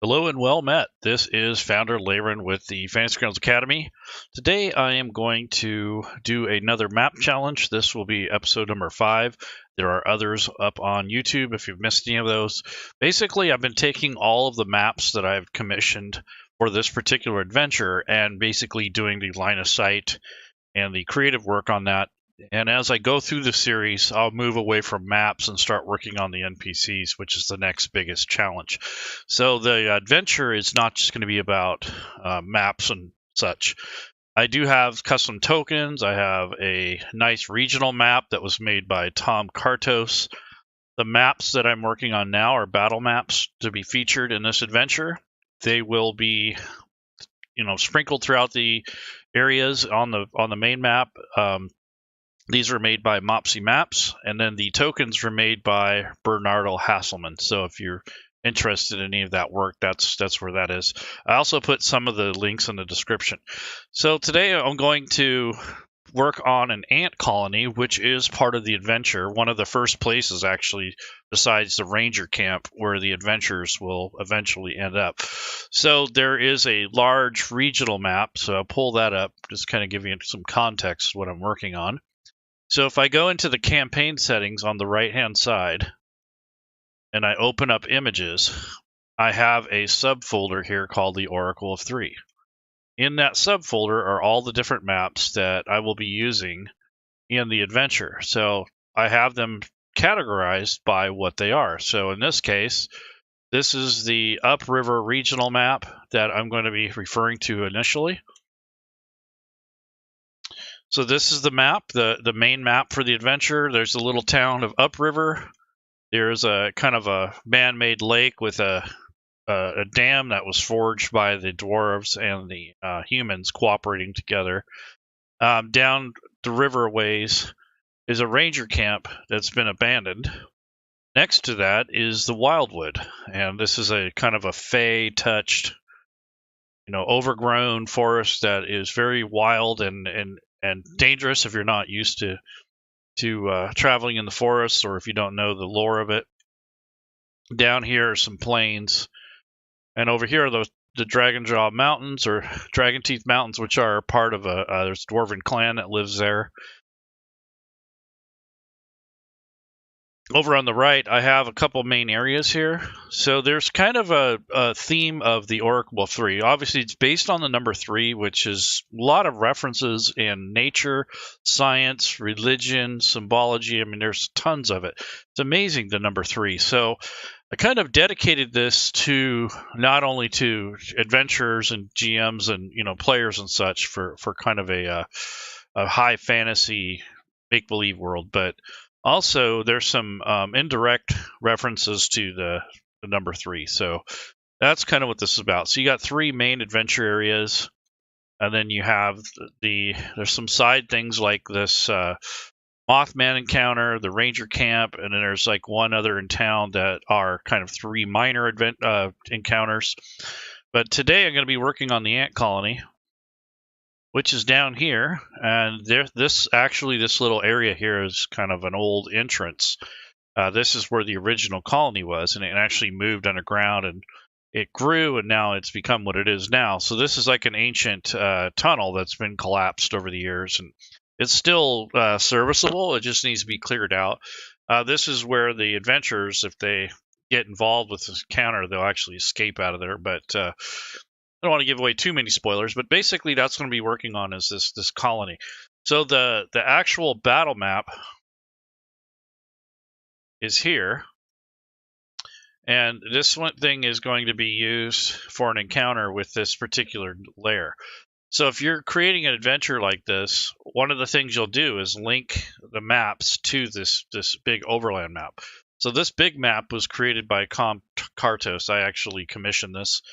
Hello and well met. This is founder Laerun with the Fantasy Grounds Academy. Today I am going to do another map challenge. This will be episode number 5. There are others up on YouTube if you've missed any of those. Basically, I've been taking all of the maps that I've commissioned for this particular adventure and basically doing the line of sight and the creative work on that. And as I go through the series, I'll move away from maps and start working on the NPCs, which is the next biggest challenge. So the adventure is not just going to be about maps and such. I do have custom tokens. I have a nice regional map that was made by Tom Kartos. The maps that I'm working on now are battle maps to be featured in this adventure. They will be, sprinkled throughout the areas on the main map. These were made by Mopsy Maps, and then the tokens were made by Bernardo Hasselman. So if you're interested in any of that work, that's where that is. I also put some of the links in the description. So today I'm going to work on an ant colony, which is part of the adventure. One of the first places, actually, besides the ranger camp, where the adventures will eventually end up. So there is a large regional map. So I'll pull that up, just kind of give you some context what I'm working on. So if I go into the campaign settings on the right-hand side and I open up images, I have a subfolder here called the Oracle of Three. In that subfolder are all the different maps that I will be using in the adventure. So I have them categorized by what they are. So in this case, this is the upriver regional map that I'm going to be referring to initially. So this is the map, the main map for the adventure. There's a little town of Upriver. There's a kind of a man-made lake with a dam that was forged by the dwarves and the humans cooperating together. Down the river ways is a ranger camp that's been abandoned. Next to that is the Wildwood, and this is a kind of a fey-touched, overgrown forest that is very wild and dangerous if you're not used to traveling in the forest, or if you don't know the lore of it. Down here are some plains, and over here are the Dragon Jaw Mountains, or Dragon Teeth Mountains, which are part of there's a dwarven clan that lives there. Over on the right, I have a couple main areas here. So there's kind of a theme of the Oracle of Three. Obviously, it's based on the number 3, which is a lot of references in nature, science, religion, symbology. I mean, there's tons of it. It's amazing, the number 3. So I kind of dedicated this to not only to adventurers and GMs and players and such for kind of a high fantasy make-believe world, but also there's some indirect references to the number 3. So that's kind of what this is about. So you got 3 main adventure areas, and then you have there's some side things like this Mothman encounter, the ranger camp, and then there's like one other in town that are kind of 3 minor encounters. But today I'm going to be working on the ant colony, which is down here, and this little area here is kind of an old entrance. This is where the original colony was, and it actually moved underground, and it grew, and now it's become what it is now. So this is like an ancient tunnel that's been collapsed over the years, and it's still serviceable. It just needs to be cleared out. This is where the adventurers, if they get involved with this encounter, they'll actually escape out of there, but I don't want to give away too many spoilers, but basically that's going to be working on is this colony. So the actual battle map is here, and this one thing is going to be used for an encounter with this particular lair. So if you're creating an adventure like this, one of the things you'll do is link the maps to this big overland map. So this big map was created by Kartos. I actually commissioned this.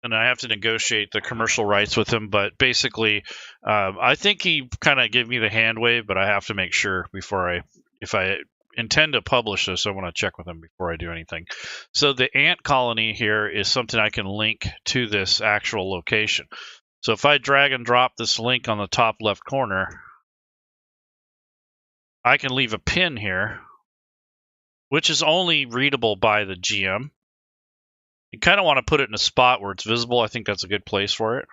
And I have to negotiate the commercial rights with him, but basically, I think he kind of gave me the hand wave, but I have to make sure if I intend to publish this, I want to check with him before I do anything. So the ant colony here is something I can link to this actual location. So if I drag and drop this link on the top left corner, I can leave a pin here, which is only readable by the GM. You kind of want to put it in a spot where it's visible. I think that's a good place for it.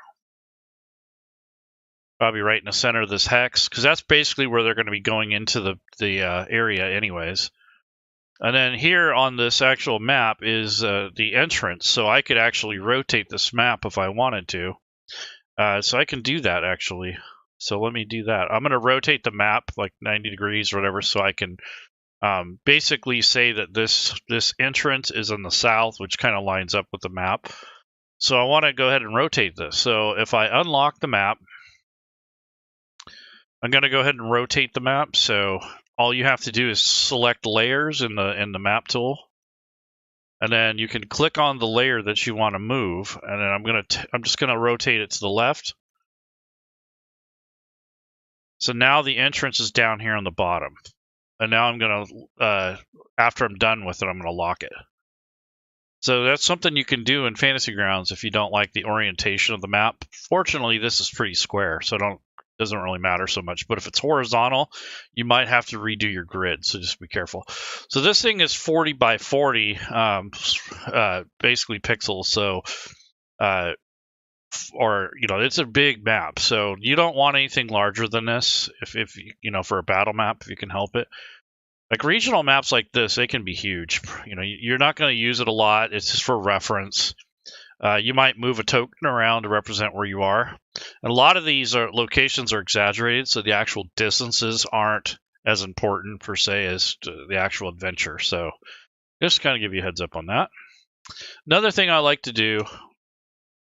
Probably right in the center of this hex, because that's basically where they're going to be going into the area anyways. And then here on this actual map is the entrance, so I could actually rotate this map if I wanted to. So I can do that actually. So let me do that. I'm going to rotate the map like 90 degrees or whatever, so I can basically say that this entrance is in the south, which kind of lines up with the map. So I want to go ahead and rotate this. So if I unlock the map, I'm going to go ahead and rotate the map. So all you have to do is select layers in the map tool, and then you can click on the layer that you want to move, and then I'm just going to rotate it to the left. So now the entrance is down here on the bottom, and now I'm going to after I'm done with it, I'm going to lock it. So that's something you can do in Fantasy Grounds if you don't like the orientation of the map. Fortunately, this is pretty square, so doesn't really matter so much. But if it's horizontal, you might have to redo your grid, so just be careful. So this thing is 40 by 40, basically pixels. So, or it's a big map. So you don't want anything larger than this. If for a battle map, if you can help it. Like regional maps like this, they can be huge. You're not going to use it a lot. It's just for reference. You might move a token around to represent where you are. And a lot of these locations are exaggerated, so the actual distances aren't as important per se as the actual adventure. So just kind of give you a heads up on that. Another thing I like to do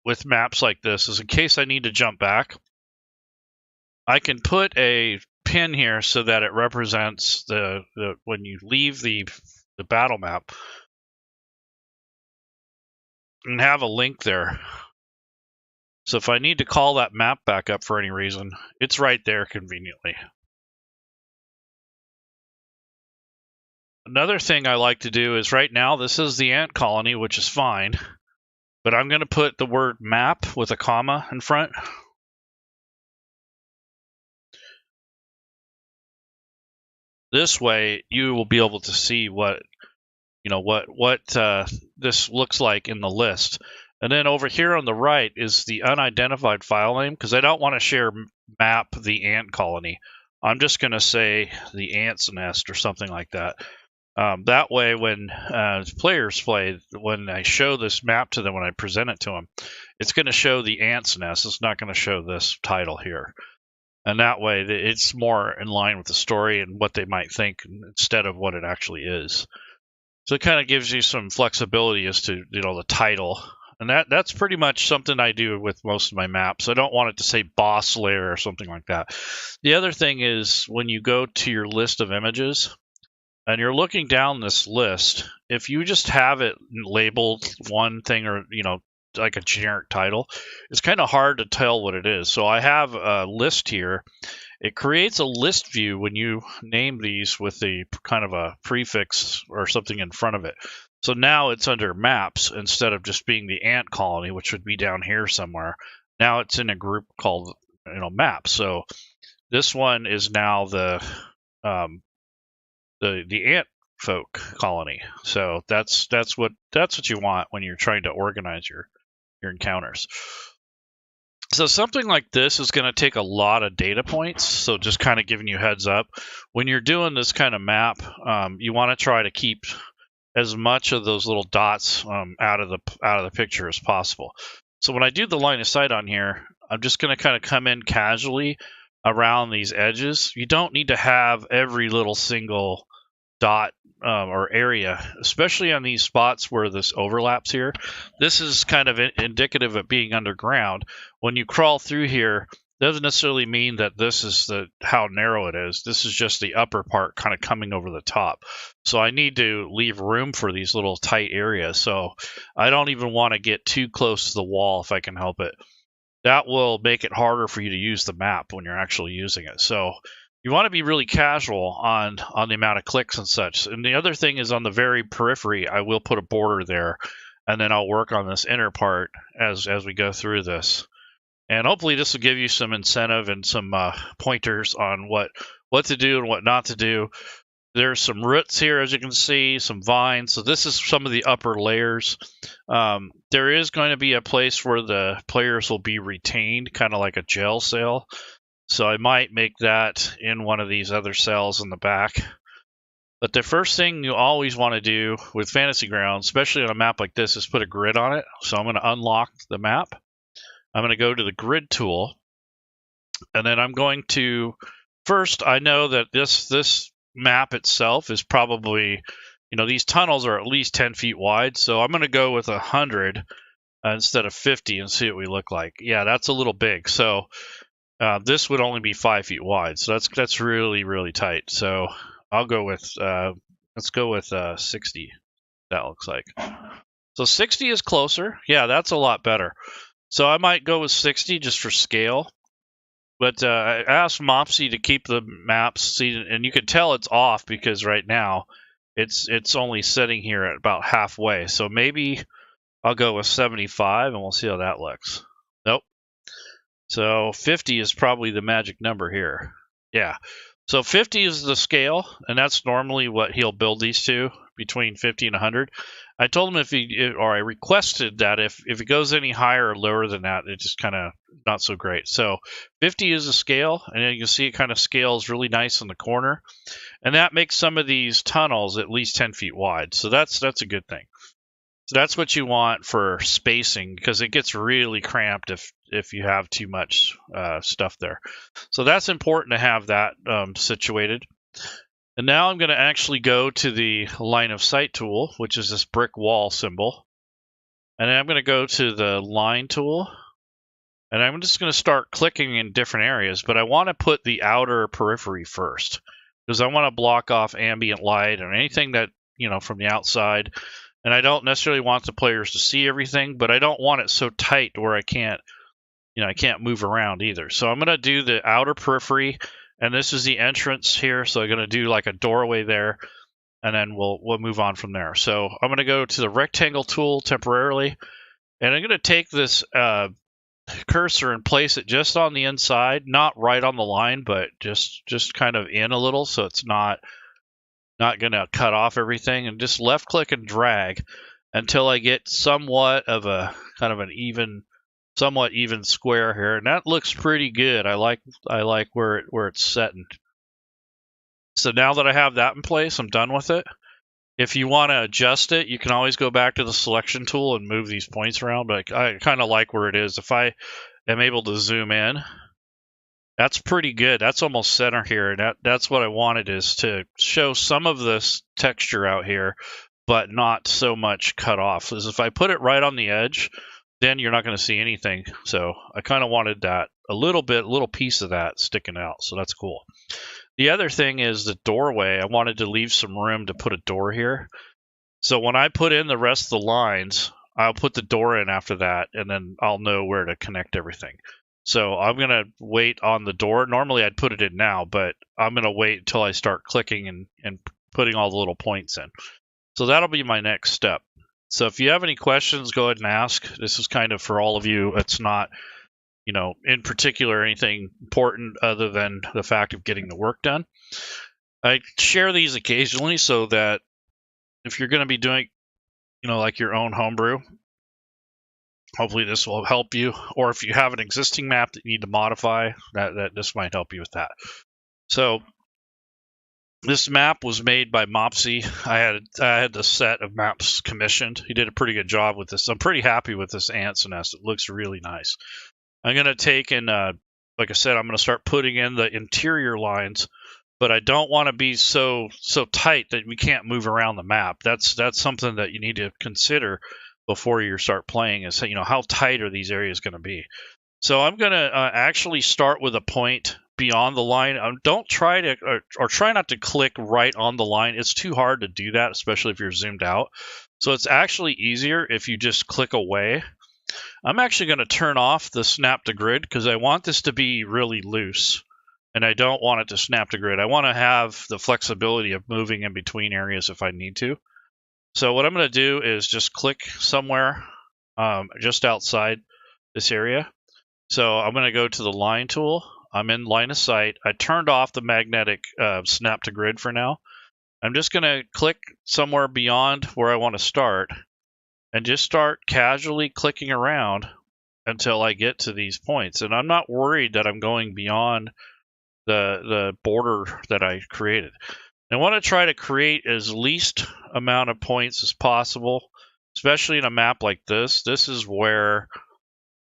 with maps like this is in case I need to jump back, I can put a pin here so that it represents the when you leave the battle map, and have a link there. So if I need to call that map back up for any reason, it's right there conveniently. Another thing I like to do is right now, this is the ant colony, which is fine, but I'm going to put the word map with a comma in front. This way you will be able to see what this looks like in the list. And then over here on the right is the unidentified file name, because I don't want to share map the ant colony. I'm just going to say the ant's nest or something like that. That way when players play, when I show this map to them, when I present it to them, it's going to show the ant's nest. It's not going to show this title here. And that way it's more in line with the story and what they might think instead of what it actually is. So it kind of gives you some flexibility as to the title. And that's pretty much something I do with most of my maps. I don't want it to say boss layer or something like that. The other thing is when you go to your list of images and you're looking down this list, if you just have it labeled one thing or like a generic title, it's kind of hard to tell what it is. So I have a list here. It creates a list view when you name these with the kind of a prefix or something in front of it. So now it's under maps instead of just being the ant colony, which would be down here somewhere. Now it's in a group called maps. So this one is now the ant folk colony. So that's what you want when you're trying to organize your encounters. So something like this is going to take a lot of data points. So just kind of giving you heads up, when you're doing this kind of map, you want to try to keep as much of those little dots out of the picture as possible. So when I do the line of sight on here, I'm just going to kind of come in casually around these edges. You don't need to have every little single dot or area, especially on these spots where this overlaps here. This is kind of indicative of being underground. When you crawl through here, doesn't necessarily mean that this is how narrow it is. This is just the upper part kind of coming over the top. So I need to leave room for these little tight areas. So I don't even want to get too close to the wall if I can help it. That will make it harder for you to use the map when you're actually using it. So you want to be really casual on the amount of clicks and such. And the other thing is on the very periphery, I will put a border there, and then I'll work on this inner part as we go through this. And hopefully this will give you some incentive and some pointers on what to do and what not to do. There's some roots here, as you can see, some vines. So this is some of the upper layers. There is going to be a place where the players will be retained, kind of like a jail cell. So I might make that in one of these other cells in the back. But the first thing you always want to do with Fantasy Grounds, especially on a map like this, is put a grid on it. So I'm going to unlock the map. I'm going to go to the grid tool. And then I'm going to, first, I know that this map itself is probably, these tunnels are at least 10 feet wide. So I'm going to go with 100 instead of 50 and see what we look like. Yeah, that's a little big. So this would only be 5 feet wide. So that's really, really tight. So I'll go with, let's go with 60, that looks like. So 60 is closer. Yeah, that's a lot better. So I might go with 60 just for scale. But I asked Mopsy to keep the maps, and you can tell it's off because right now it's only sitting here at about halfway. So maybe I'll go with 75, and we'll see how that looks. Nope. So 50 is probably the magic number here. Yeah. So 50 is the scale, and that's normally what he'll build these to, between 50 and 100. I told him I requested that if it goes any higher or lower than that, it's just kind of not so great. So 50 is a scale, and you can see it kind of scales really nice in the corner. And that makes some of these tunnels at least 10 feet wide. So that's a good thing. So that's what you want for spacing, because it gets really cramped if you have too much stuff there. So that's important to have that situated. And now I'm going to actually go to the line of sight tool, which is this brick wall symbol. And then I'm going to go to the line tool. And I'm just going to start clicking in different areas. But I want to put the outer periphery first, because I want to block off ambient light or anything that, from the outside. And I don't necessarily want the players to see everything, but I don't want it so tight where I can't move around either. So I'm going to do the outer periphery. And this is the entrance here, so I'm going to do like a doorway there, and then we'll move on from there. So I'm going to go to the rectangle tool temporarily, and I'm going to take this cursor and place it just on the inside, not right on the line, but just kind of in a little, so it's not going to cut off everything, and just left click and drag until I get somewhat of a kind of an somewhat even square here, and that looks pretty good. I like where it's setting. So now that I have that in place, I'm done with it. If you want to adjust it, you can always go back to the selection tool and move these points around, but I kind of like where it is. If I am able to zoom in, that's pretty good. That's almost center here, and that's what I wanted, is to show some of this texture out here, but not so much cut off. Because if I put it right on the edge, then you're not going to see anything. So I kind of wanted that a little piece of that sticking out. So that's cool. The other thing is the doorway. I wanted to leave some room to put a door here. So when I put in the rest of the lines, I'll put the door in after that, and then I'll know where to connect everything. So I'm going to wait on the door. Normally I'd put it in now, but I'm going to wait until I start clicking and putting all the little points in. So that'll be my next step. So if you have any questions, go ahead and ask. This is kind of for all of you. It's not, in particular anything important other than the fact of getting the work done. I share these occasionally so that if you're going to be doing, like your own homebrew, hopefully this will help you. Or if you have an existing map that you need to modify, that this might help you with that. So this map was made by Mopsy. I had the set of maps commissioned. He did a pretty good job with this. I'm pretty happy with this ant's nest. It looks really nice. I'm going to take and, like I said, I'm going to start putting in the interior lines, but I don't want to be so tight that we can't move around the map. That's something that you need to consider before you start playing, is, how tight are these areas going to be. So I'm going to actually start with a point beyond the line. Don't try to, or try not to click right on the line. It's too hard to do that, especially if you're zoomed out. So it's actually easier if you just click away. I'm actually going to turn off the snap to grid because I want this to be really loose, and I don't want it to snap to grid. I want to have the flexibility of moving in between areas if I need to. So what I'm going to do is just click somewhere just outside this area. So I'm going to go to the line tool. I'm in line of sight. I turned off the magnetic snap to grid for now. I'm just going to click somewhere beyond where I want to start and just start casually clicking around until I get to these points. And I'm not worried that I'm going beyond the border that I created. I want to try to create as least amount of points as possible, especially in a map like this. This is where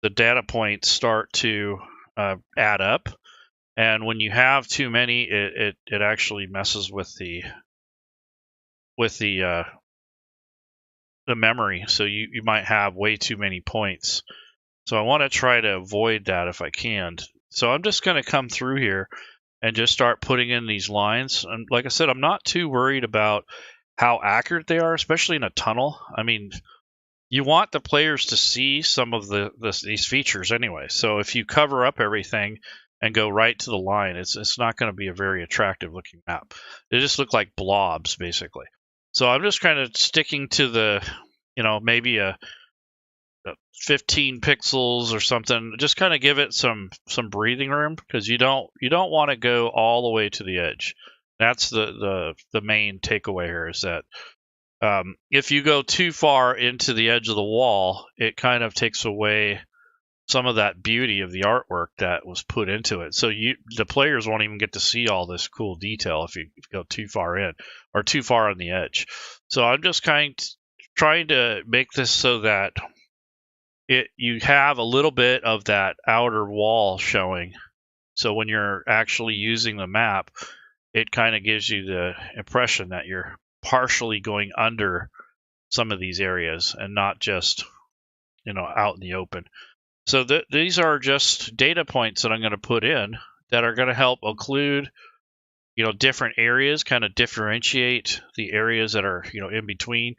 the data points start to add up, and when you have too many, it actually messes with the memory. So you might have way too many points. So I want to try to avoid that if I can. So I'm just going to come through here and just start putting in these lines. And like I said, I'm not too worried about how accurate they are, especially in a tunnel. I mean, you want the players to see some of these features anyway. So if you cover up everything and go right to the line, it's not going to be a very attractive looking map. They just look like blobs, basically. So I'm just kind of sticking to the, maybe a 15 pixels or something. Just kind of give it some breathing room, because you don't want to go all the way to the edge. That's the main takeaway here, is that if you go too far into the edge of the wall, it kind of takes away some of that beauty of the artwork that was put into it. So the players won't even get to see all this cool detail if you go too far in or too far on the edge. So I'm just trying to make this so that you have a little bit of that outer wall showing. So when you're actually using the map, it kind of gives you the impression that you're partially going under some of these areas and not just, out in the open. So these are just data points that I'm going to put in that are going to help include, different areas, kind of differentiate the areas that are, in between.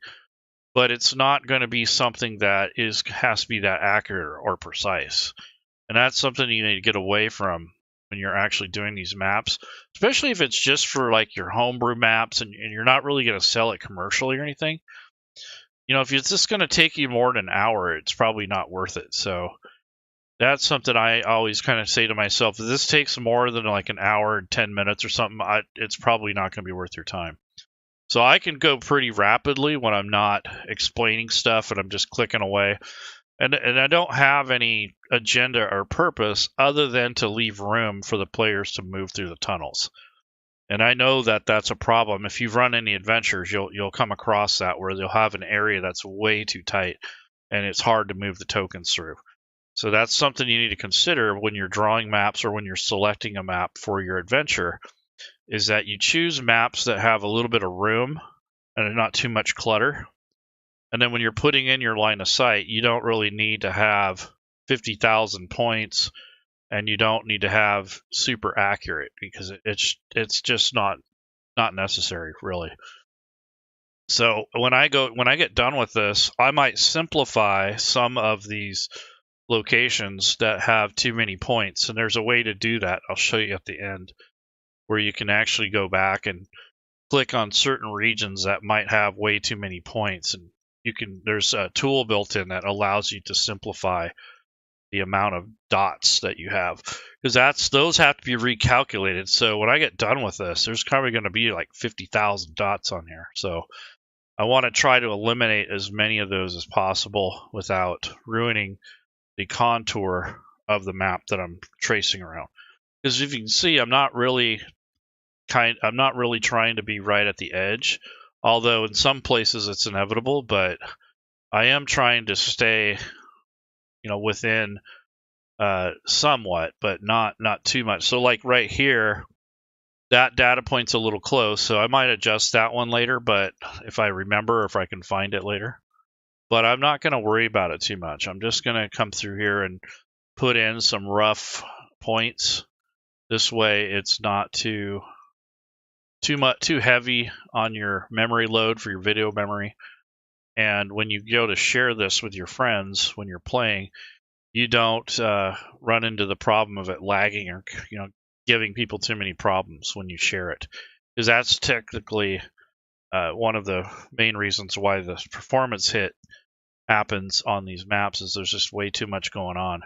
But it's not going to be something that has to be that accurate or precise. And that's something you need to get away from when you're actually doing these maps, especially if it's just for like your homebrew maps and you're not really going to sell it commercially or anything. If it's just going to take you more than an hour, it's probably not worth it. So that's something I always kind of say to myself: if this takes more than like an hour and 10 minutes or something, it's probably not going to be worth your time. So I can go pretty rapidly when I'm not explaining stuff and I'm just clicking away. And I don't have any agenda or purpose other than to leave room for the players to move through the tunnels. And I know that that's a problem. If you've run any adventures, you'll come across that, where you'll have an area that's way too tight and it's hard to move the tokens through. So that's something you need to consider when you're drawing maps or when you're selecting a map for your adventure, is that you choose maps that have a little bit of room and not too much clutter. And then when you're putting in your line of sight, you don't really need to have 50,000 points, and you don't need to have super accurate, because it's just not necessary, really. So when I get done with this, I might simplify some of these locations that have too many points, and there's a way to do that. I'll show you at the end, where you can actually go back and click on certain regions that might have way too many points, and there's a tool built in that allows you to simplify the amount of dots that you have, because those have to be recalculated. So when I get done with this, there's probably going to be like 50,000 dots on here. So I want to try to eliminate as many of those as possible without ruining the contour of the map that I'm tracing around. Because if you can see, I'm not really trying to be right at the edge, although in some places it's inevitable, but I am trying to stay, within somewhat, but not too much. So like right here, that data point's a little close, so I might adjust that one later, but if I remember, or if I can find it later. But I'm not going to worry about it too much. I'm just going to come through here and put in some rough points. This way it's not too heavy on your memory load for your video memory. And when you go to share this with your friends when you're playing, you don't run into the problem of it lagging or giving people too many problems when you share it, because that's technically one of the main reasons why the performance hit happens on these maps, is there's just way too much going on.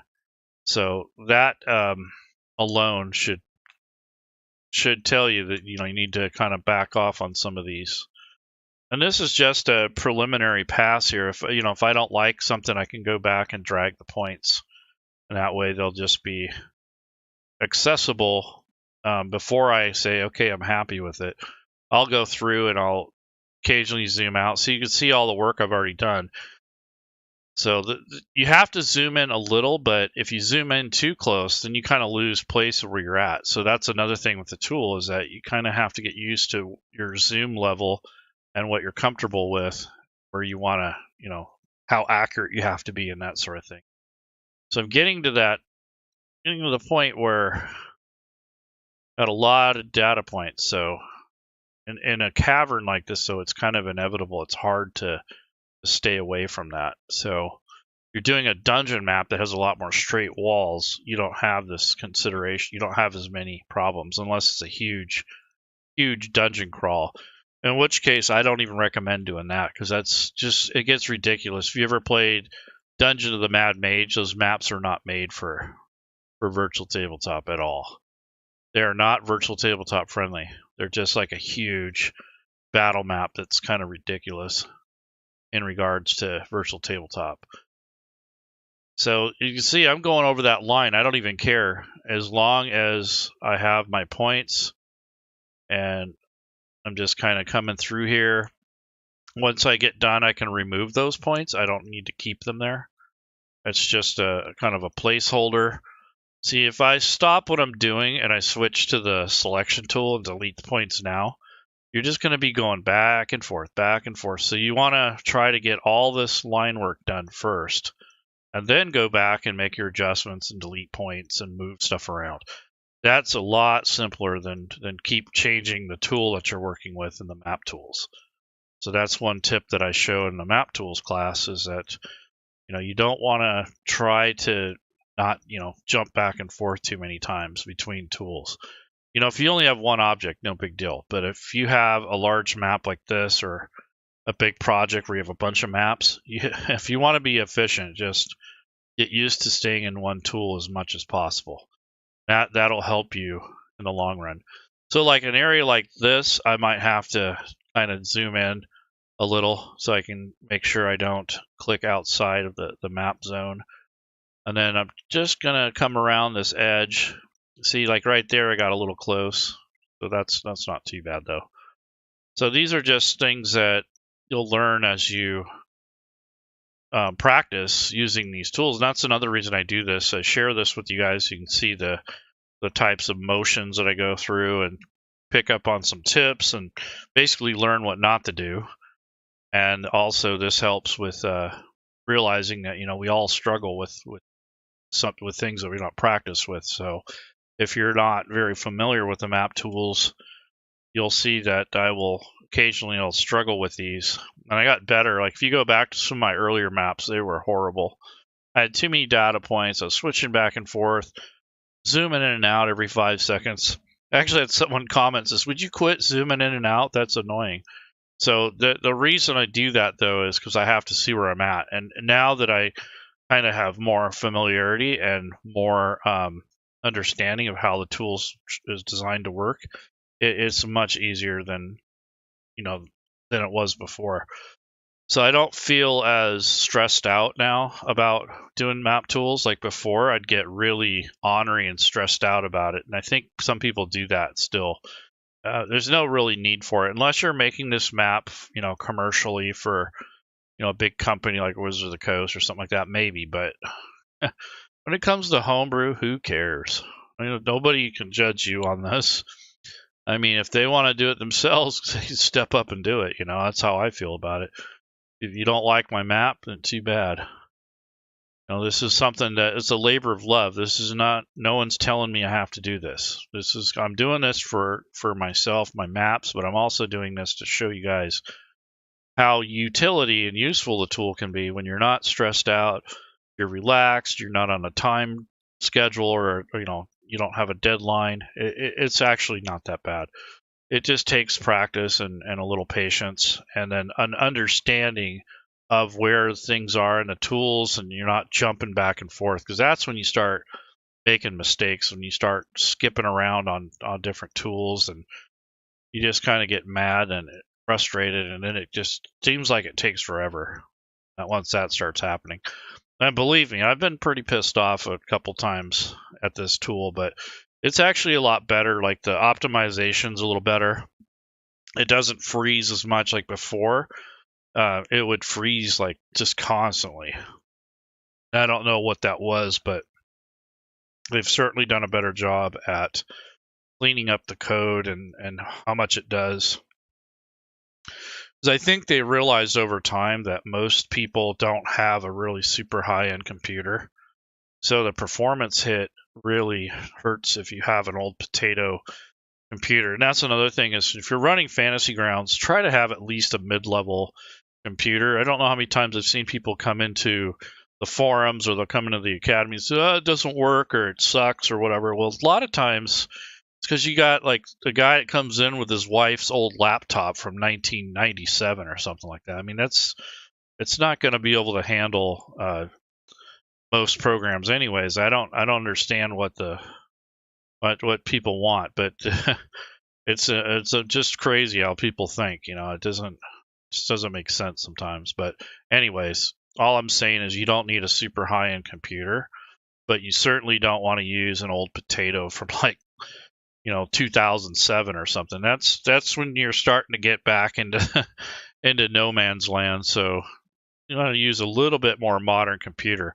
So that alone should should tell you that you need to kind of back off on some of these. And this is just a preliminary pass here. If I don't like something, I can go back and drag the points, and that way they'll just be accessible before I say, okay, I'm happy with it. I'll go through and I'll occasionally zoom out so you can see all the work I've already done. So you have to zoom in a little, but if you zoom in too close, then you kind of lose place where you're at. So that's another thing with the tool, is that you kind of have to get used to your zoom level and what you're comfortable with, where you want to, how accurate you have to be and that sort of thing. So I'm getting to the point where I've got a lot of data points. So in a cavern like this, so it's kind of inevitable. It's hard to stay away from that. So you're doing a dungeon map that has a lot more straight walls. You don't have this consideration. You don't have as many problems unless it's a huge dungeon crawl. In which case, I don't even recommend doing that, because it gets ridiculous. If you ever played Dungeon of the Mad Mage, those maps are not made for virtual tabletop at all. They are not virtual tabletop friendly. They're just like a huge battle map that's kind of ridiculous in regards to virtual tabletop. So you can see I'm going over that line. I don't even care, as long as I have my points and I'm just kind of coming through here. Once I get done, I can remove those points. I don't need to keep them there. It's just a kind of a placeholder. See, if I stop what I'm doing and I switch to the selection tool and delete the points now, you're just going to be going back and forth. So you want to try to get all this line work done first, and then go back and make your adjustments and delete points and move stuff around. That's a lot simpler than keep changing the tool that you're working with in the map tools. So that's one tip that I show in the map tools class, is that you don't want to try to not jump back and forth too many times between tools. If you only have one object, no big deal. But if you have a large map like this, or a big project where you have a bunch of maps, if you want to be efficient, just get used to staying in one tool as much as possible. That'll help you in the long run. So like an area like this, I might have to kind of zoom in a little so I can make sure I don't click outside of the map zone. And then I'm just gonna come around this edge. See, like right there, I got a little close. So that's not too bad though. So these are just things that you'll learn as you practice using these tools. And that's another reason I do this. I share this with you guys so you can see the types of motions that I go through, and pick up on some tips, and basically learn what not to do. And also this helps with realizing that we all struggle with things that we don't practice with. So if you're not very familiar with the map tools, you'll see that I'll struggle with these. And I got better. Like if you go back to some of my earlier maps, they were horrible. I had too many data points. I was switching back and forth, zooming in and out every 5 seconds. Actually, I had someone comment says, "Would you quit zooming in and out? That's annoying." So the reason I do that though is because I have to see where I'm at. And now that I kind of have more familiarity and more understanding of how the tools is designed to work, it's much easier than it was before. So I don't feel as stressed out now about doing map tools. Like before, I'd get really ornery and stressed out about it. And I think some people do that still. There's no really need for it unless you're making this map, commercially for, a big company like Wizards of the Coast or something like that, maybe. But when it comes to homebrew, who cares? Nobody can judge you on this. I mean, if they want to do it themselves, they can step up and do it. That's how I feel about it. If you don't like my map, then too bad. This is something that it's a labor of love. This is not, no one's telling me I have to do this. I'm doing this for myself, my maps, but I'm also doing this to show you guys how utility and useful the tool can be when you're not stressed out, you're relaxed, you're not on a time schedule, or you don't have a deadline. It's actually not that bad. It just takes practice and a little patience, and then an understanding of where things are in the tools, and you're not jumping back and forth, because that's when you start making mistakes when you start skipping around on different tools, and you just kind of get mad and frustrated, and then it just seems like it takes forever once that starts happening. And believe me, I've been pretty pissed off a couple times at this tool, but it's actually a lot better. Like the optimization's a little better. It doesn't freeze as much like before. It would freeze like just constantly. I don't know what that was, but they've certainly done a better job at cleaning up the code and how much it does. Because I think they realized over time that most people don't have a really super high-end computer. So the performance hit really hurts if you have an old potato computer. And that's another thing is if you're running Fantasy Grounds, try to have at least a mid-level computer. I don't know how many times I've seen people come into the forums or they'll come into the academy and say, oh, it doesn't work or it sucks or whatever. Well, a lot of times it's because you got like a guy that comes in with his wife's old laptop from 1997 or something like that. I mean, it's not going to be able to handle most programs anyways. I don't understand what people want, but it's just crazy how people think. It just doesn't make sense sometimes. But anyways, all I'm saying is you don't need a super high-end computer, but you certainly don't want to use an old potato from like 2007 or something. That's when you're starting to get back into into no man's land. So you want to use a little bit more modern computer.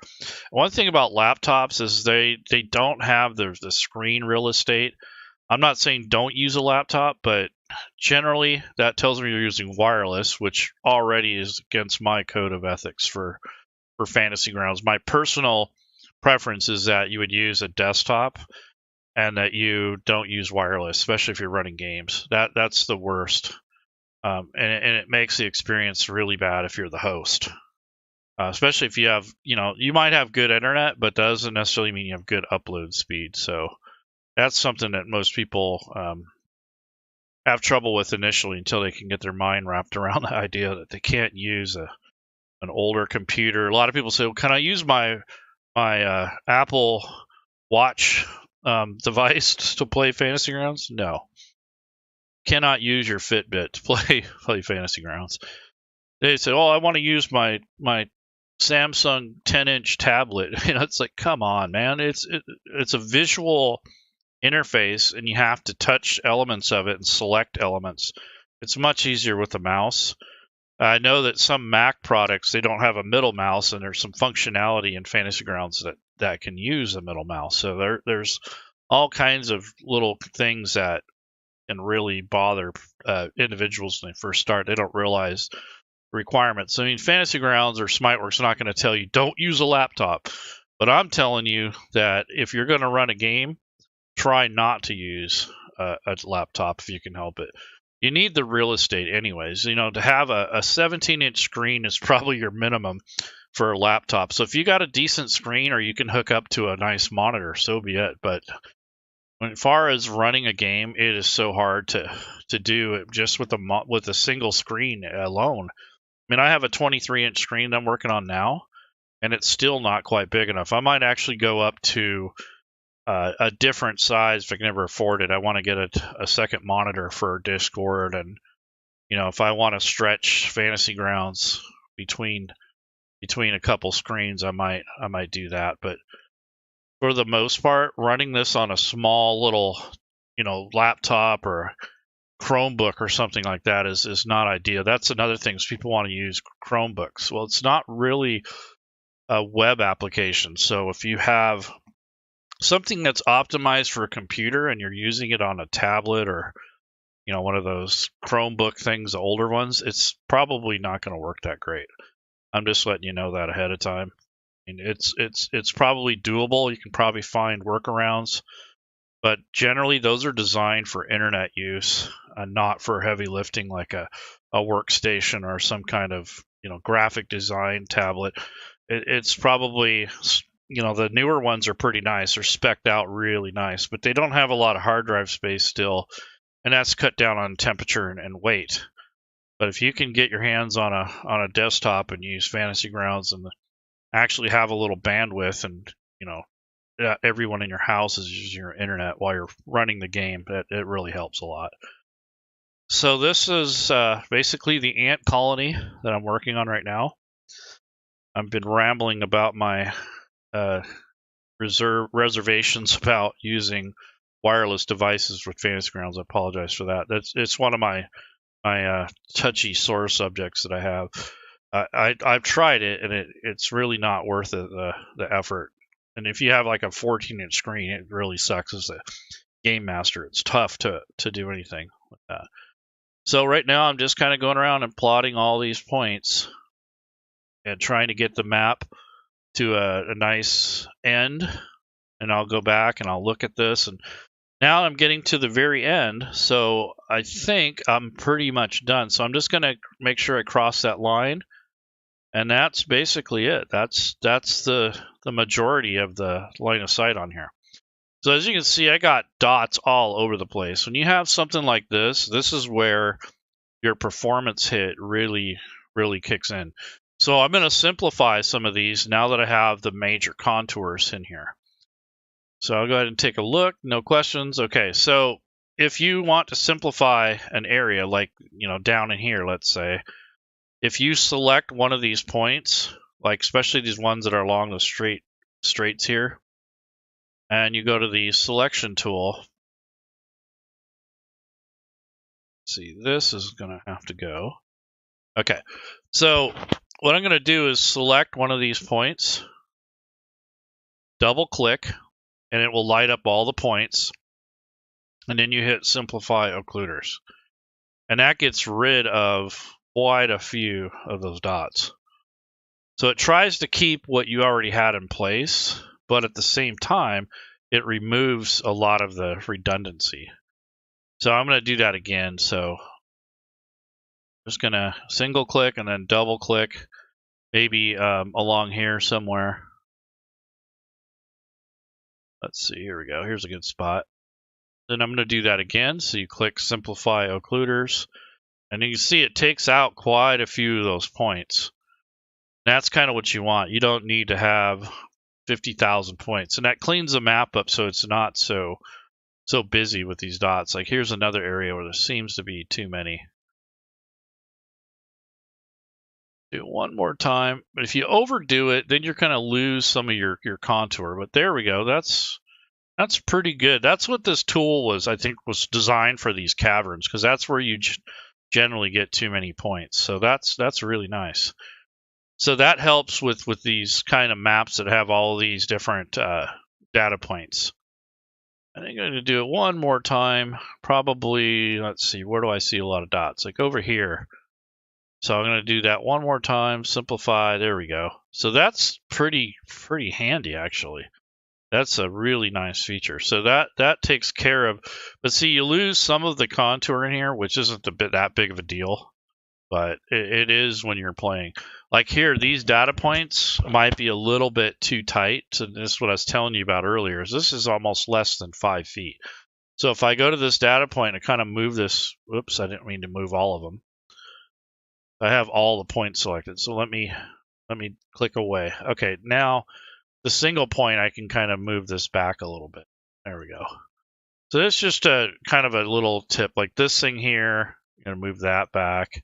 One thing about laptops is they don't have the screen real estate. I'm not saying don't use a laptop, but generally that tells me you're using wireless, which already is against my code of ethics for Fantasy Grounds. My personal preference is that you would use a desktop and that you don't use wireless, especially if you're running games. That's the worst. And it makes the experience really bad if you're the host. Especially if you have, you might have good internet, but that doesn't necessarily mean you have good upload speed. So that's something that most people have trouble with initially until they can get their mind wrapped around the idea that they can't use an older computer. A lot of people say, well, can I use my Apple Watch device to play Fantasy Grounds? No. Cannot use your Fitbit to play Fantasy Grounds. They say, oh, I want to use my Samsung 10-inch tablet. It's like, come on, man. It's a visual interface, and you have to touch elements of it and select elements. It's much easier with the mouse. I know that some Mac products, they don't have a middle mouse, and there's some functionality in Fantasy Grounds that can use a middle mouse. So there's all kinds of little things that can really bother individuals when they first start. They don't realize requirements. I mean, Fantasy Grounds or Smiteworks are not going to tell you don't use a laptop, but I'm telling you that if you're going to run a game, try not to use a laptop if you can help it. You need the real estate anyways. To have a 17-inch screen is probably your minimum for a laptop. So if you got a decent screen or you can hook up to a nice monitor, so be it. But as far as running a game, it is so hard to do it just with a single screen alone. I mean, I have a 23-inch screen that I'm working on now, and it's still not quite big enough. I might actually go up to a different size if I can ever afford it. I want to get a second monitor for Discord, and if I want to stretch Fantasy Grounds between a couple screens, I might do that. But for the most part, running this on a small little laptop or Chromebook or something like that is not ideal. That's another thing is people want to use Chromebooks. Well, it's not really a web application. So if you have something that's optimized for a computer and you're using it on a tablet or one of those Chromebook things, the older ones, it's probably not going to work that great. I'm just letting you know that ahead of time. I mean, it's probably doable. You can probably find workarounds, but generally those are designed for internet use and not for heavy lifting like a workstation or some kind of graphic design tablet. It's probably the newer ones are pretty nice. They're spec'd out really nice, but they don't have a lot of hard drive space still, and that's cut down on temperature and weight. But if you can get your hands on a desktop and use Fantasy Grounds and actually have a little bandwidth and everyone in your house is using your internet while you're running the game. It really helps a lot. So this is basically the ant colony that I'm working on right now. I've been rambling about my reservations about using wireless devices with Fantasy Grounds. I apologize for that. It's one of my touchy sore subjects that I have. I've tried it, and it's really not worth it, the effort. And if you have like a 14-inch screen, it really sucks as a game master. It's tough to do anything with that. So right now I'm just kind of going around and plotting all these points and trying to get the map to a nice end. And I'll go back and I'll look at this, and now I'm getting to the very end, so I think I'm pretty much done. So I'm just going to make sure I cross that line, and that's basically it. That's the majority of the line of sight on here. So as you can see, I got dots all over the place. When you have something like this is where your performance hit really kicks in. So I'm going to simplify some of these now that I have the major contours in here. So I'll go ahead and take a look. No questions. Okay, so if you want to simplify an area, like, down in here, let's say, if you select one of these points, like especially these ones that are along the straights here, and you go to the selection tool, see, this is going to have to go. Okay, so what I'm going to do is select one of these points, double click, and it will light up all the points, and then you hit simplify occluders, and that gets rid of quite a few of those dots. So it tries to keep what you already had in place, but at the same time it removes a lot of the redundancy. So I'm going to do that again. So I'm just going to single click and then double click, maybe along here somewhere. Let's see, here we go. Here's a good spot. Then I'm going to do that again. So you click simplify occluders, and you can see it takes out quite a few of those points. That's kind of what you want. You don't need to have 50,000 points, and that cleans the map up so it's not so busy with these dots. Like here's another area where there seems to be too many. Do it one more time. But if you overdo it, then you're going to lose some of your contour. But there we go. That's pretty good. That's what this tool was, I think, was designed for, these caverns, because that's where you generally get too many points. So that's really nice. So that helps with these kind of maps that have all these different data points. I think I'm going to do it one more time. Probably, let's see, where do I see a lot of dots? Like over here. So I'm going to do that one more time. Simplify. There we go. So that's pretty handy, actually. That's a really nice feature. So that takes care of. But see, you lose some of the contour in here, which isn't that big of a deal. But it is when you're playing. Like here, these data points might be a little bit too tight. So this is what I was telling you about earlier. This is almost less than 5 feet. So if I go to this data point and kind of move this, whoops, I didn't mean to move all of them. I have all the points selected. So let me click away. Okay, now the single point, I can kind of move this back a little bit. There we go. So that's just a kind of a little tip. Like this thing here, I'm going to move that back.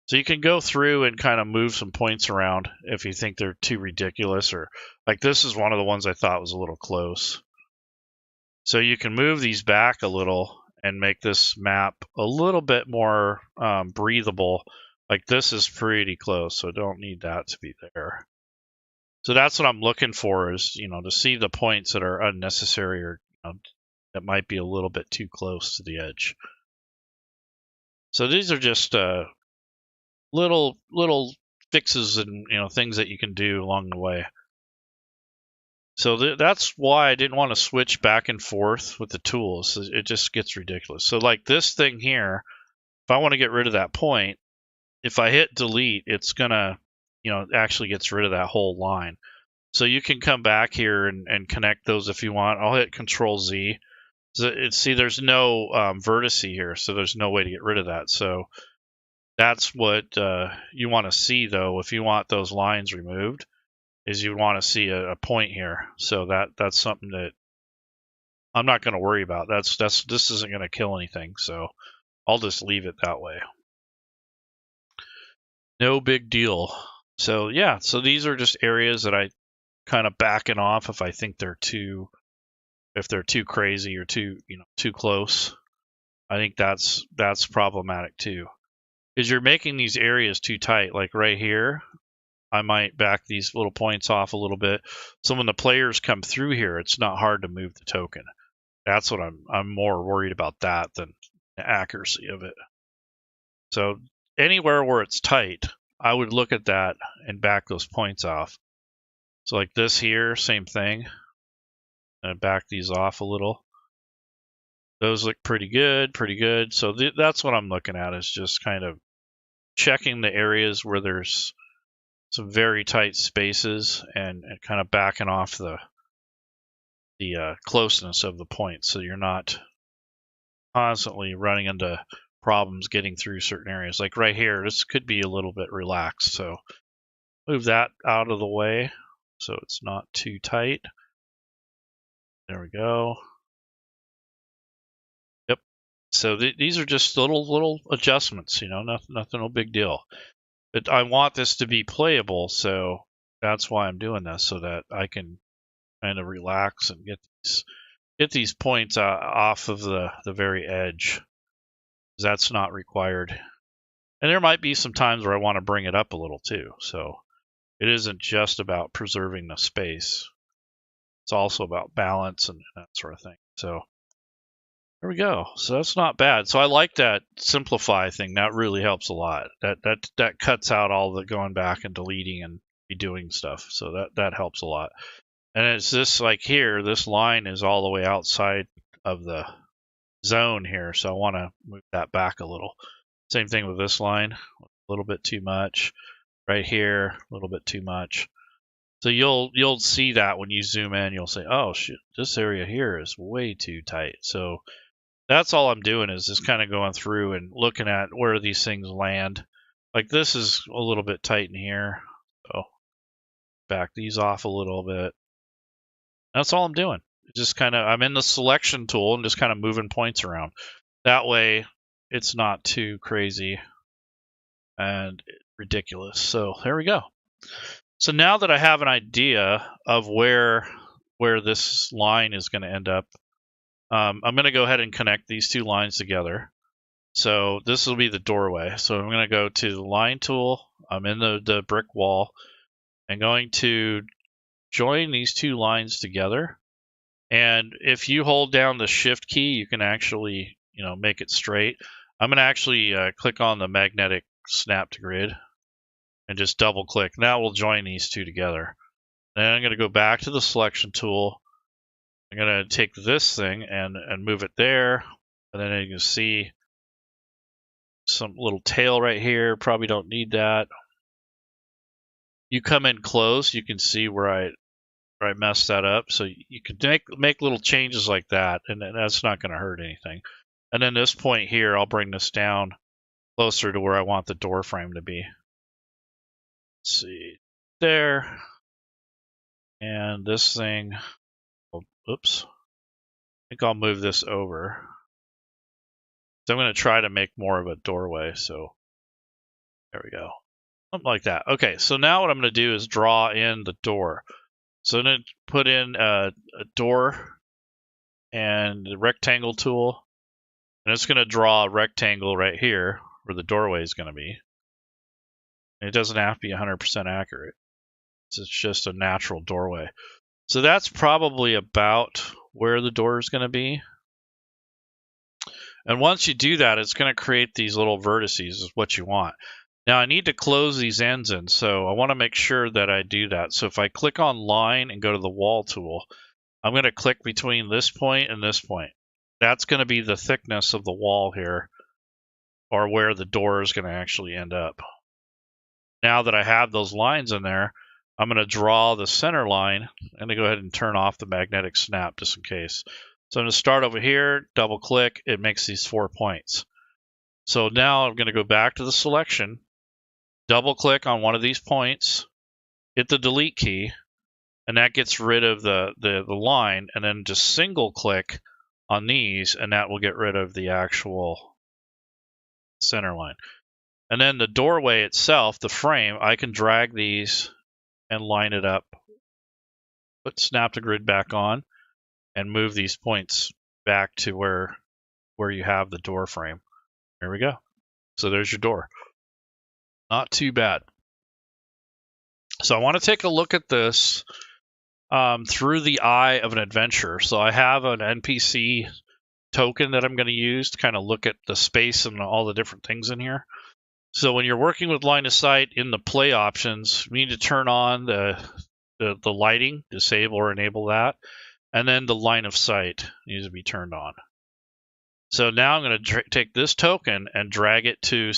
So you can go through and kind of move some points around if you think they're too ridiculous, or like this is one of the ones I thought was a little close. So you can move these back a little and make this map a little bit more breathable. Like this is pretty close, so don't need that to be there. So that's what I'm looking for, is, to see the points that are unnecessary, or that might be a little bit too close to the edge. So these are just little fixes and things that you can do along the way. So that's why I didn't want to switch back and forth with the tools. It just gets ridiculous. So like this thing here, if I want to get rid of that point, if I hit delete, it's gonna actually gets rid of that whole line. So you can come back here and connect those if you want. I'll hit Control Z. So see, there's no vertice here, so there's no way to get rid of that. So that's what you want to see, though, if you want those lines removed. is you want to see a point here. So that's something that I'm not going to worry about. This isn't going to kill anything, so I'll just leave it that way. No big deal. So yeah, so these are just areas that I kind of backing off if I think they're too crazy or too close. I think that's problematic too. Because you're making these areas too tight. Like right here, I might back these little points off a little bit. So when the players come through here, it's not hard to move the token. That's what I'm more worried about that than the accuracy of it. So anywhere where it's tight, I would look at that and back those points off. So like this here, same thing. And back these off a little. Those look pretty good, pretty good. So that's what I'm looking at, is just kind of checking the areas where there's some very tight spaces and kind of backing off the closeness of the points, so you're not constantly running into problems getting through certain areas. Like right here, this could be a little bit relaxed, so move that out of the way so it's not too tight. There we go. Yep. So these are just little adjustments, nothing no big deal. But I want this to be playable, so that's why I'm doing this, so that I can kind of relax and get these points off of the very edge. That's not required. And there might be some times where I want to bring it up a little too. So it isn't just about preserving the space. It's also about balance and that sort of thing. So there we go. So that's not bad. So I like that simplify thing. That really helps a lot. That cuts out all the going back and deleting and redoing stuff. So that helps a lot. And it's this, like here, this line is all the way outside of the zone here. So I want to move that back a little. Same thing with this line, a little bit too much. Right here, a little bit too much. So you'll see that when you zoom in, you'll say, oh shit, this area here is way too tight. So that's all I'm doing, is just kind of going through and looking at where these things land. Like this is a little bit tight in here, so back these off a little bit. That's all I'm doing. Just kind of, I'm in the selection tool and just kind of moving points around. That way it's not too crazy and ridiculous. So there we go. So now that I have an idea of where this line is going to end up, I'm going to go ahead and connect these two lines together. So this will be the doorway. So I'm going to go to the line tool. I'm in the brick wall. I'm going to join these two lines together. And if you hold down the shift key, you can actually, make it straight. I'm going to actually click on the magnetic snap to grid and just double click. Now we'll join these two together. Then I'm going to go back to the selection tool. I'm going to take this thing and move it there. And then you can see some little tail right here. Probably don't need that. You come in close, you can see where I messed that up. So you can make little changes like that, and that's not going to hurt anything. And then this point here, I'll bring this down closer to where I want the door frame to be. Let's see, there. And this thing, oops, I think I'll move this over. So I'm going to try to make more of a doorway. So there we go. Something like that. Okay, so now what I'm going to do is draw in the door. So I'm going to put in a door and the rectangle tool. And it's going to draw a rectangle right here where the doorway is going to be. And it doesn't have to be 100% accurate. It's just a natural doorway. So that's probably about where the door is going to be. And once you do that, it's going to create these little vertices, is what you want. Now I need to close these ends in, so I want to make sure that I do that. So if I click on line and go to the wall tool, I'm going to click between this point and this point. That's going to be the thickness of the wall here, or where the door is going to actually end up. Now that I have those lines in there, I'm going to draw the center line. I'm going to go ahead and turn off the magnetic snap just in case. So I'm going to start over here, double click, it makes these 4 points. So now I'm going to go back to the selection, double click on one of these points. hit the delete key, and that gets rid of the line, and then just single click on these, and that will get rid of the actual center line. And then the doorway itself, the frame, I can drag these and line it up, snap the grid back on, and move these points back to where you have the door frame. There we go. So there's your door. Not too bad. So I want to take a look at this through the eye of an adventurer. So I have an NPC token that I'm going to use to kind of look at the space and all the different things in here. So when you're working with line of sight in the play options, we need to turn on the lighting, disable or enable that, and then the line of sight needs to be turned on. So now I'm going to take this token and drag it to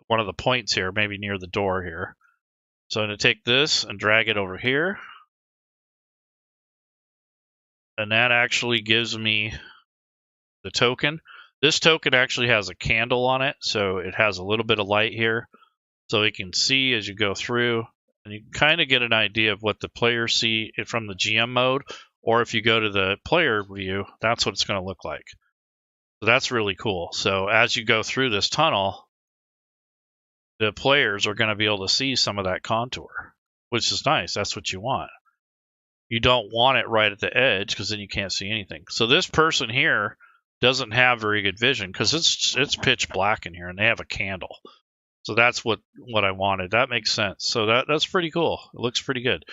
one of the points here, maybe near the door here. So I'm going to take this and drag it over here. And that actually gives me the token. This token actually has a candle on it, so it has a little bit of light here. So you can see as you go through, and you can kind of get an idea of what the players see from the GM mode, or if you go to the player view, that's what it's going to look like. So that's really cool. So as you go through this tunnel, the players are going to be able to see some of that contour, which is nice. That's what you want. You don't want it right at the edge because then you can't see anything. So this person here doesn't have very good vision because it's pitch black in here, and they have a candle. So that's what I wanted. That makes sense. So that's pretty cool. It looks pretty good.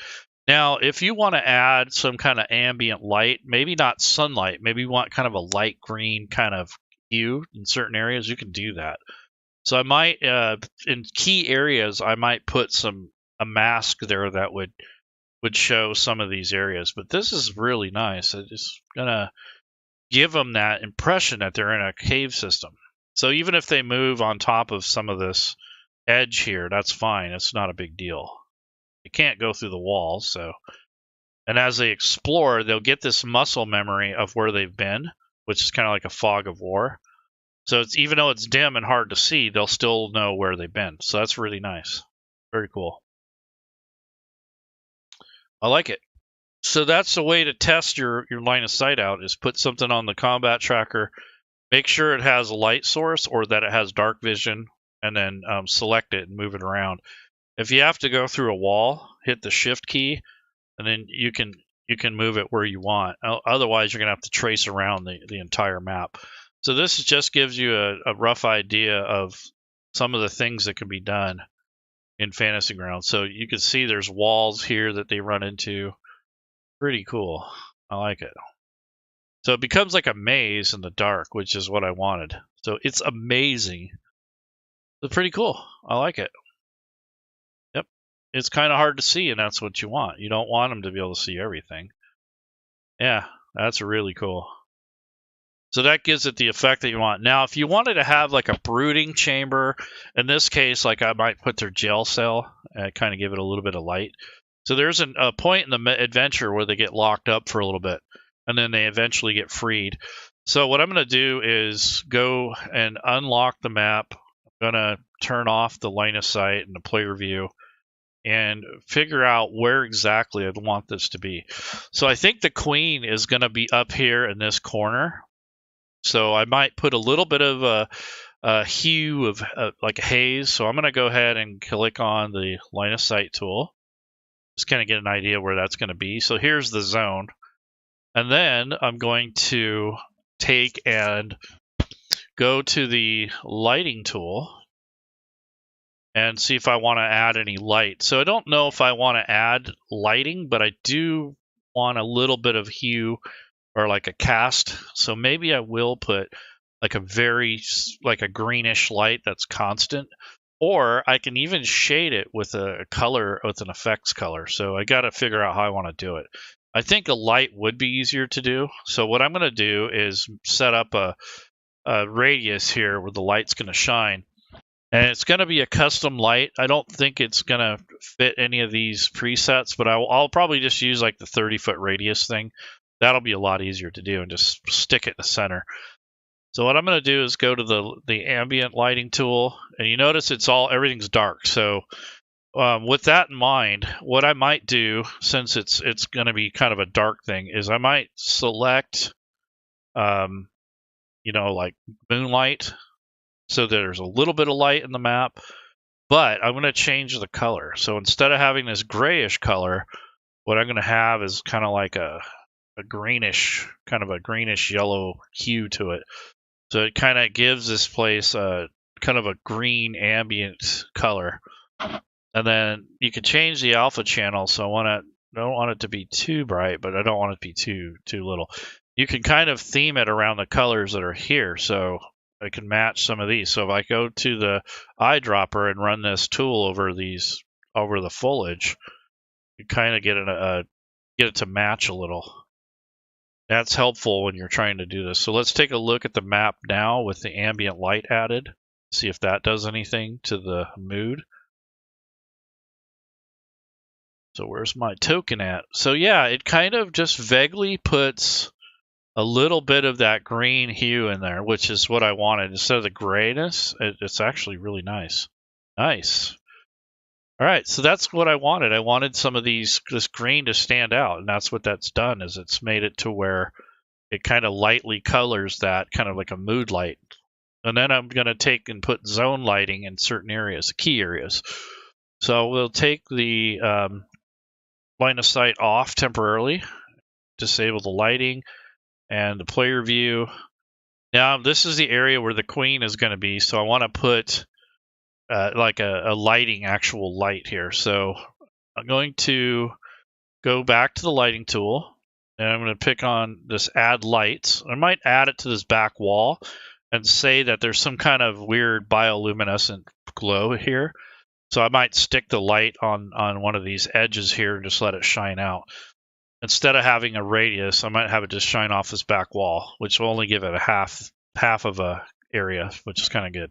Now, if you want to add some kind of ambient light, maybe not sunlight, maybe you want kind of a light green kind of hue in certain areas, you can do that. So I might, in key areas, I might put a mask there that would show some of these areas. But this is really nice. It's gonna give them that impression that they're in a cave system. So even if they move on top of some of this edge here, that's fine. It's not a big deal. They can't go through the walls. So, and as they explore, they'll get this muscle memory of where they've been, which is kind of like a fog of war. So it's, even though it's dim and hard to see, they'll still know where they've been. So that's really nice. Very cool. I like it. So that's the way to test your line of sight out, is put something on the combat tracker, make sure it has a light source or that it has dark vision, and then select it and move it around. If you have to go through a wall, hit the shift key, and then you can move it where you want. Otherwise, you're going to have to trace around the entire map. So this just gives you a rough idea of some of the things that can be done in Fantasy Grounds. So you can see there's walls here that they run into. Pretty cool. I like it. So it becomes like a maze in the dark, which is what I wanted. So it's amazing. It's pretty cool. I like it. Yep. It's kind of hard to see, and that's what you want. You don't want them to be able to see everything. Yeah, that's really cool. So that gives it the effect that you want. Now, if you wanted to have like a brooding chamber, in this case, like I might put their jail cell and kind of give it a little bit of light. So there's a point in the adventure where they get locked up for a little bit, and then they eventually get freed. So what I'm going to do is go and unlock the map. I'm going to turn off the line of sight and the player view and figure out where exactly I'd want this to be. So I think the queen is going to be up here in this corner. So I might put a little bit of a hue of like a haze. So I'm going to go ahead and click on the line of sight tool. Just kind of get an idea where that's going to be. So here's the zone. And then I'm going to take and go to the lighting tool and see if I want to add any light. So I don't know if I want to add lighting, but I do want a little bit of hue or like a cast. So maybe I will put like a greenish light that's constant. Or I can even shade it with a color, with an effects color. So I got to figure out how I want to do it. I think a light would be easier to do. So what I'm going to do is set up a radius here where the light's going to shine. And it's going to be a custom light. I don't think it's going to fit any of these presets, but I'll probably just use like the 30-foot radius thing. That'll be a lot easier to do and just stick it in the center. So what I'm going to do is go to the ambient lighting tool, and you notice everything's dark. So With that in mind, what I might do, since it's going to be kind of a dark thing, is I might select, like moonlight, so there's a little bit of light in the map. But I'm going to change the color. So instead of having this grayish color, what I'm going to have is kind of like a greenish, kind of a greenish yellow hue to it. So it kind of gives this place a kind of a green ambient color. And then you can change the alpha channel. So I don't want it to be too bright, but I don't want it to be too little. You can kind of theme it around the colors that are here. So I can match some of these. So if I go to the eyedropper and run this tool over the foliage, you kind of get it to match a little. That's helpful when you're trying to do this. So let's take a look at the map now with the ambient light added. See if that does anything to the mood. So where's my token at? So yeah, it kind of just vaguely puts a little bit of that green hue in there, which is what I wanted. Instead of the grayness, it's actually really nice. Nice. All right, so that's what I wanted. I wanted some of this green to stand out, and that's what that's done, is it's made it to where it kind of lightly colors that, kind of like a mood light. And then I'm going to take and put zone lighting in certain areas, key areas. So we'll take the line of sight off temporarily, disable the lighting and the player view. Now this is the area where the queen is going to be, so I want to put like a lighting, actual light here. So I'm going to go back to the lighting tool, and I'm going to pick on this add lights. I might add it to this back wall and say that there's some kind of weird bioluminescent glow here. So I might stick the light on one of these edges here and just let it shine out. Instead of having a radius, I might have it just shine off this back wall, which will only give it a half of a area, which is kind of good.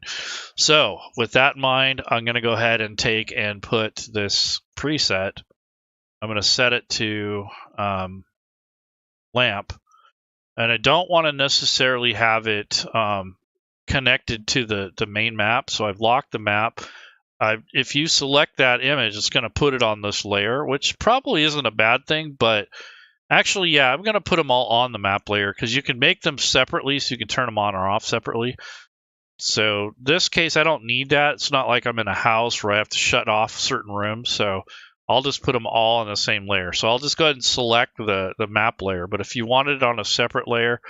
So with that in mind, I'm going to go ahead and take and put this preset. I'm going to set it to lamp, and I don't want to necessarily have it connected to the main map. So I've locked the map. If you select that image, it's going to put it on this layer, which probably isn't a bad thing, but actually, yeah, I'm going to put them all on the map layer because you can make them separately, so you can turn them on or off separately. So this case, I don't need that. It's not like I'm in a house where I have to shut off certain rooms, so I'll just put them all on the same layer. So I'll just go ahead and select the map layer, but if you wanted it on a separate layer,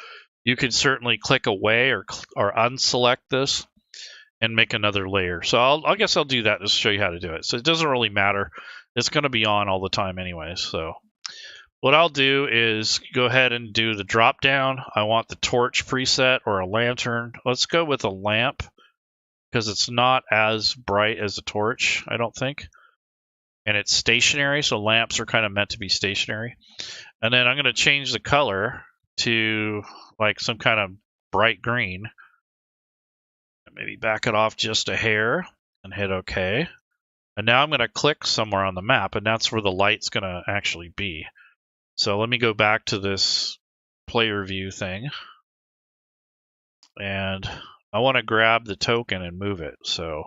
you can certainly click away or unselect this and make another layer. So I guess I'll do that to show you how to do it. So it doesn't really matter. It's going to be on all the time anyways. So what I'll do is go ahead and do the drop down. I want the torch preset or a lantern. Let's go with a lamp because it's not as bright as a torch, I don't think. And it's stationary, so lamps are kind of meant to be stationary. And then I'm going to change the color to like some kind of bright green. Maybe back it off just a hair and hit OK. And now I'm going to click somewhere on the map, and that's where the light's going to actually be. So let me go back to this player view thing. And I want to grab the token and move it. So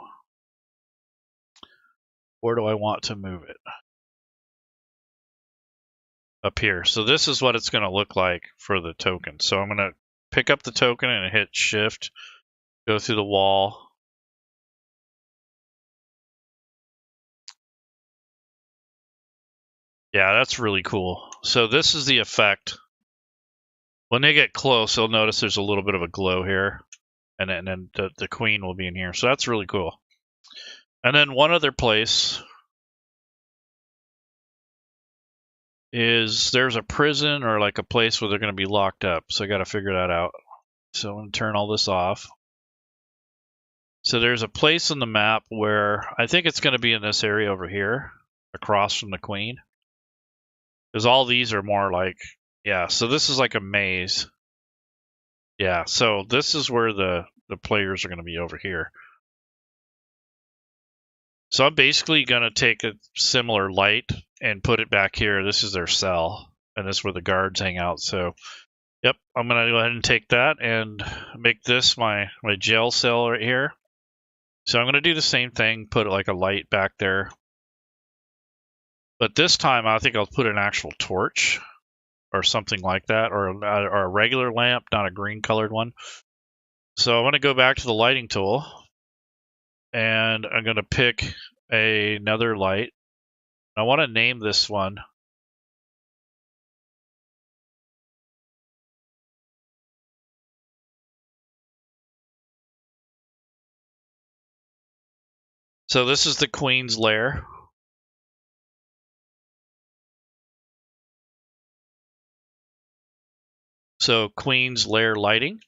where do I want to move it? Up here. So this is what it's going to look like for the token. So I'm going to pick up the token and hit Shift, go through the wall. Yeah, that's really cool. So this is the effect. When they get close, you'll notice there's a little bit of a glow here. And then the queen will be in here. So that's really cool. And then one other place is there's a prison or like a place where they're going to be locked up. So I got to figure that out. So I'm going to turn all this off. So there's a place on the map where I think it's going to be in this area over here, across from the queen. Because all these are more like, yeah, so this is like a maze. Yeah, so this is where the players are going to be over here. So I'm basically going to take a similar light and put it back here. This is their cell, and this is where the guards hang out. So, yep, I'm going to go ahead and take that and make this my jail cell right here. So I'm going to do the same thing, put like a light back there. But this time I think I'll put an actual torch or something like that, or a regular lamp, not a green colored one. So I'm going to go back to the lighting tool, and I'm going to pick another light. I want to name this one. So this is the Queen's Lair. So Queen's Lair lighting.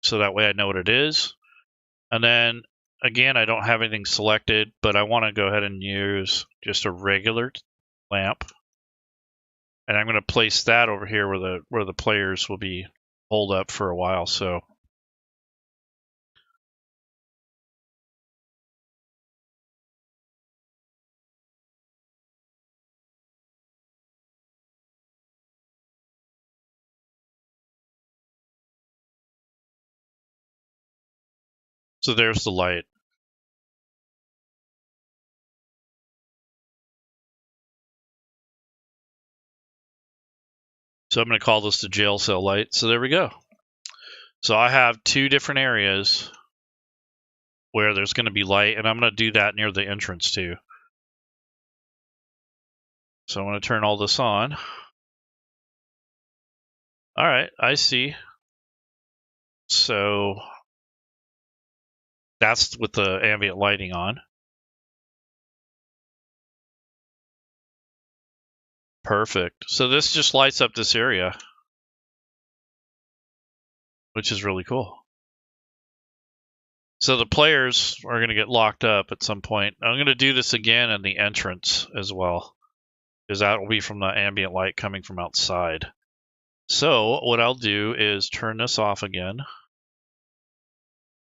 So that way I know what it is. And then again, I don't have anything selected, but I want to go ahead and use just a regular lamp. And I'm going to place that over here where the players will be holed up for a while. So there's the light. So I'm going to call this the jail cell light. So there we go. So I have two different areas where there's going to be light, and I'm going to do that near the entrance too. So I'm going to turn all this on. All right, I see. So that's with the ambient lighting on. Perfect. So this just lights up this area, which is really cool. So the players are going to get locked up at some point. I'm going to do this again in the entrance as well, because that will be from the ambient light coming from outside. So what I'll do is turn this off again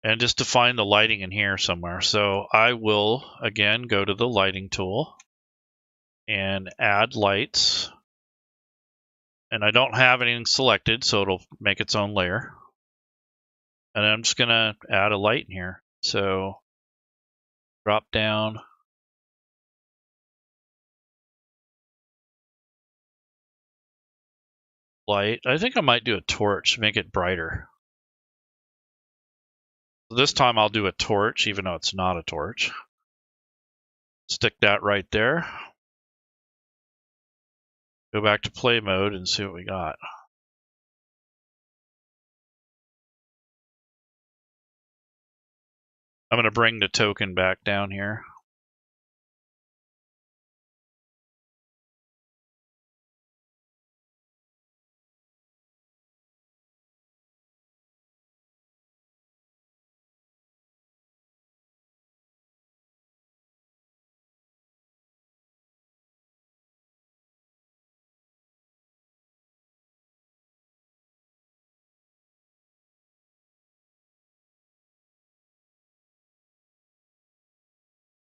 and just define the lighting in here somewhere. So I will, again, go to the lighting tool and add lights. And I don't have anything selected, so it'll make its own layer. And I'm just going to add a light in here. So drop down. Light. I think I might do a torch to make it brighter. This time I'll do a torch, even though it's not a torch. Stick that right there. Go back to play mode and see what we got. I'm going to bring the token back down here.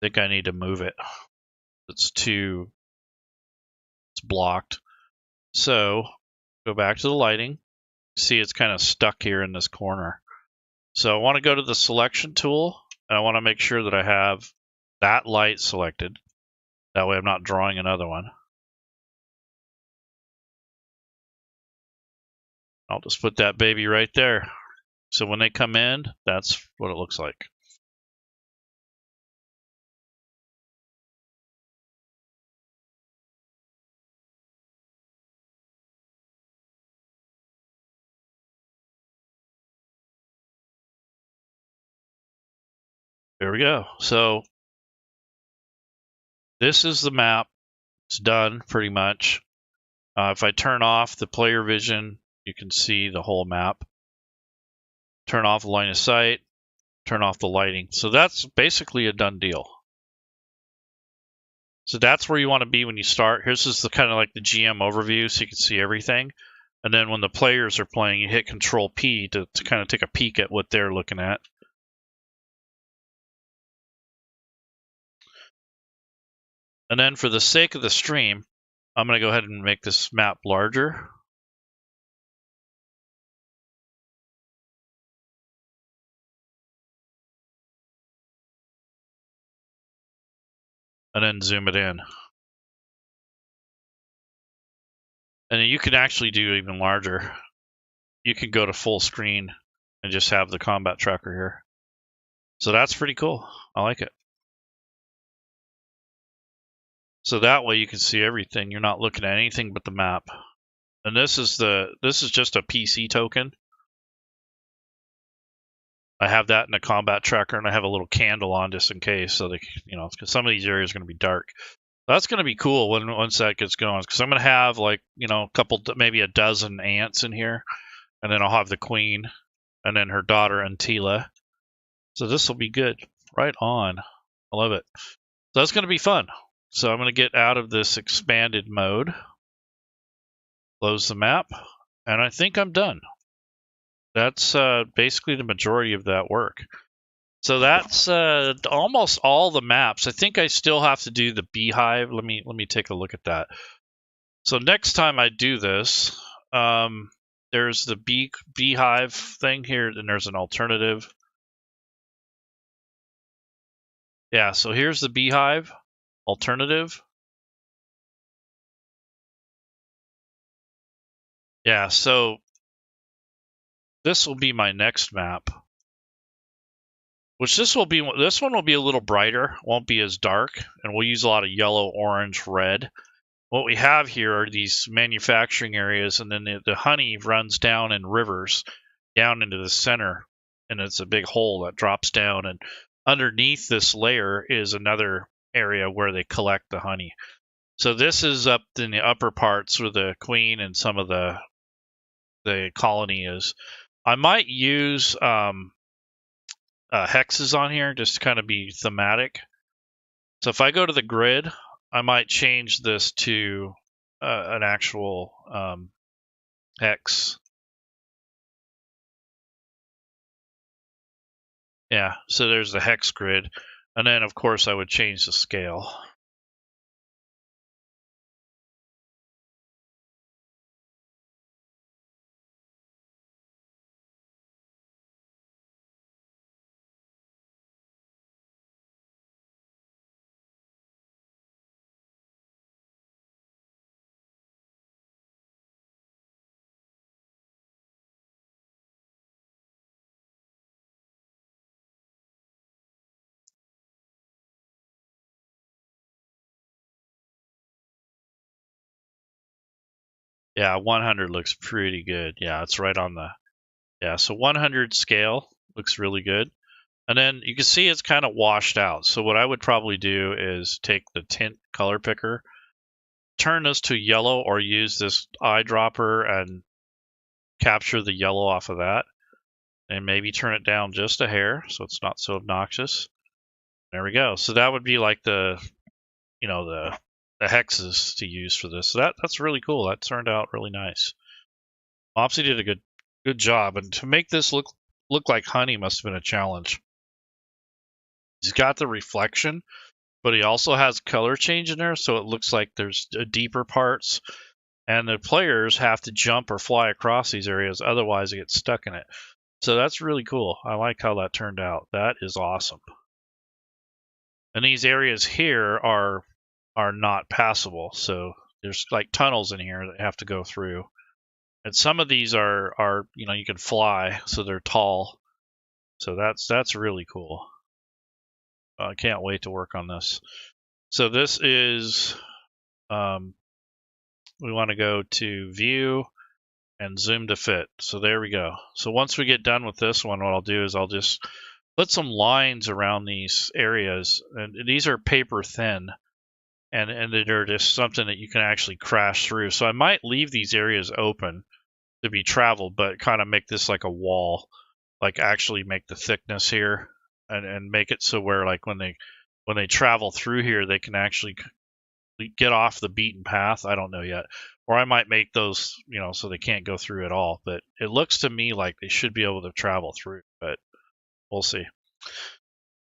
I think I need to move it. It's blocked. So go back to the lighting. See, it's kind of stuck here in this corner. So I want to go to the selection tool, and I want to make sure that I have that light selected. That way I'm not drawing another one. I'll just put that baby right there. So when they come in, that's what it looks like. There we go. So this is the map. It's done pretty much. If I turn off the player vision, you can see the whole map. Turn off the line of sight, turn off the lighting. So that's basically a done deal. So that's where you want to be when you start. Here's just the kind of like the GM overview so you can see everything. And then when the players are playing, you hit Control P to kind of take a peek at what they're looking at. And then for the sake of the stream, I'm going to go ahead and make this map larger. And then zoom it in. And then you can actually do even larger. You can go to full screen and just have the combat tracker here. So that's pretty cool. I like it. So that way you can see everything. You're not looking at anything but the map. And this is just a PC token. I have that in the combat tracker, and I have a little candle on just in case, so they, because some of these areas are going to be dark. That's going to be cool once that gets going, because I'm going to have like a couple, maybe a dozen ants in here, and then I'll have the queen, and then her daughter Antila. So this will be good. Right on. I love it. So that's going to be fun. So I'm going to get out of this expanded mode, close the map, and I think I'm done. That's basically the majority of that work. So that's almost all the maps. I think I still have to do the beehive. Let me take a look at that. So next time I do this, there's the beehive thing here, and there's an alternative. Yeah, so here's the beehive alternative. Yeah, so this will be my next map. Which this one will be a little brighter, won't be as dark, and we'll use a lot of yellow, orange, red. What we have here are these manufacturing areas, and then the honey runs down in rivers down into the center, and it's a big hole that drops down, and underneath this layer is another area where they collect the honey. So this is up in the upper parts where the queen and some of the colony is. I might use hexes on here just to kind of be thematic. So if I go to the grid, I might change this to an actual hex. Yeah, so there's the hex grid. And then, of course, I would change the scale. Yeah, 100 looks pretty good. Yeah, it's right on the... Yeah, so 100 scale looks really good. And then you can see it's kind of washed out. So what I would probably do is take the tint color picker, turn this to yellow, or use this eyedropper and capture the yellow off of that. And maybe turn it down just a hair so it's not so obnoxious. There we go. So that would be like the hexes to use for this. So that's really cool. That turned out really nice. Mopsy did a good job, and to make this look like honey must have been a challenge. He's got the reflection, but he also has color change in there, so it looks like there's deeper parts, and the players have to jump or fly across these areas, otherwise they get stuck in it. So that's really cool. I like how that turned out. That is awesome. And these areas here are not passable, so there's like tunnels in here that have to go through. And some of these are you can fly, so they're tall. So that's really cool. I can't wait to work on this. So this is we want to go to view and zoom to fit. So there we go. So once we get done with this one, what I'll do is I'll just put some lines around these areas, and these are paper thin, and they're just something that you can actually crash through. So I might leave these areas open to be traveled, but kind of make this like a wall, like actually make the thickness here, and make it so where like when they travel through here, they can actually get off the beaten path. I don't know yet. Or I might make those, so they can't go through at all. But it looks to me like they should be able to travel through, but we'll see.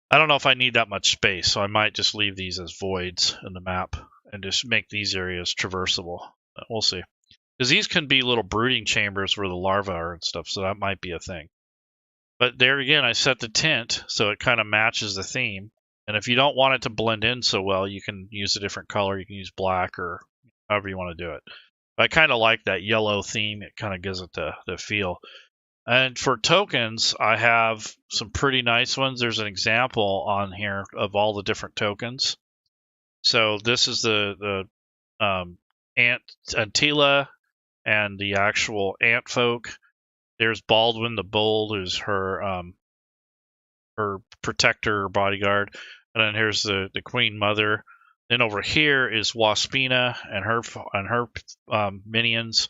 I don't know if I need that much space, so I might just leave these as voids in the map and just make these areas traversable. We'll see. Because these can be little brooding chambers where the larvae are and stuff, so that might be a thing. But there again, I set the tint so it kind of matches the theme. And if you don't want it to blend in so well, you can use a different color. You can use black or however you want to do it. I kind of like that yellow theme. It kind of gives it the feel. And for tokens, I have some pretty nice ones. There's an example on here of all the different tokens. So this is the ant Antila and the actual ant folk. There's Baldwin the Bold, who's her protector, bodyguard, and then here's the Queen Mother. Then over here is Waspina and her minions.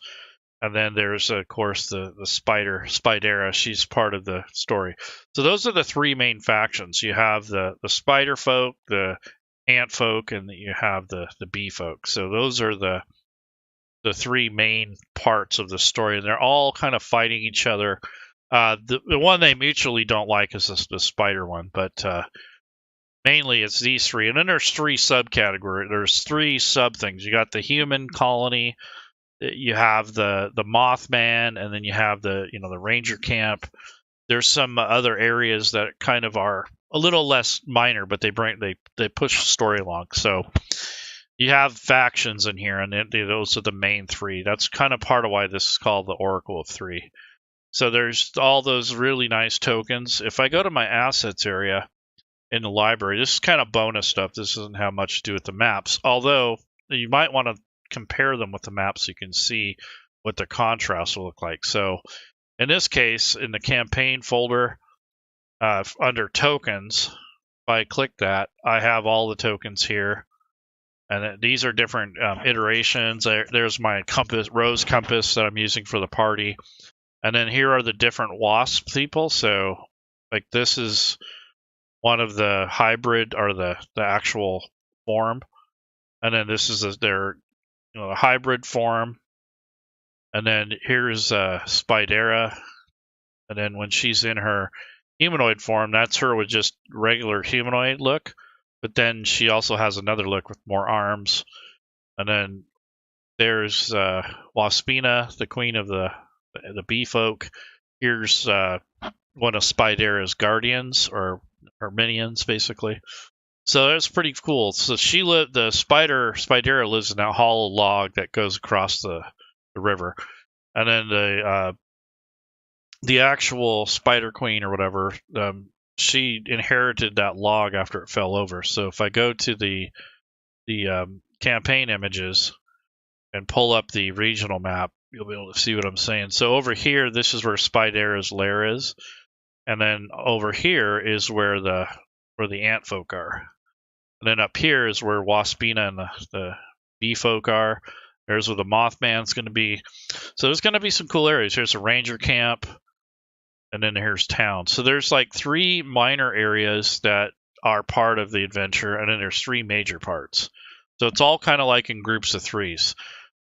And then there's, of course, the Spidera. She's part of the story. So those are the three main factions. You have the spider folk, the ant folk, and you have the bee folk. So those are the three main parts of the story, and they're all kind of fighting each other. The one they mutually don't like is the spider one, but mainly it's these three. And then there's three subcategories. There's three sub things. You got the human colony. You have the Mothman, and then you have the ranger camp. There's some other areas that kind of are a little less minor, but they push the story along. So you have factions in here, and those are the main three. That's kind of part of why this is called the Oracle of Three. So there's all those really nice tokens. If I go to my assets area in the library, this is kind of bonus stuff. This doesn't have much to do with the maps, although you might want to compare them with the map so you can see what the contrast will look like. So in this case, in the campaign folder under tokens, if I click that, I have all the tokens here, and these are different iterations. There's my compass, rose compass, that I'm using for the party, and then here are the different wasp people. So like this is one of the hybrid, or the actual form, and then this is their the hybrid form, and then here's Spidera, and then when she's in her humanoid form, that's her with just regular humanoid look, but then she also has another look with more arms. And then there's Waspina, the queen of the bee folk. Here's one of Spidera's guardians, or her minions, basically. So that's pretty cool. So the Spidera lives in that hollow log that goes across the river, and then the actual Spider Queen or whatever, she inherited that log after it fell over. So if I go to the campaign images and pull up the regional map, you'll be able to see what I'm saying. So over here, this is where Spidera's lair is, and then over here is where the ant folk are. And then up here is where Waspina and the bee folk are. There's where the Mothman's going to be. So there's going to be some cool areas. Here's a ranger camp, and then here's town. So there's like three minor areas that are part of the adventure, and then there's three major parts. So it's all kind of like in groups of threes.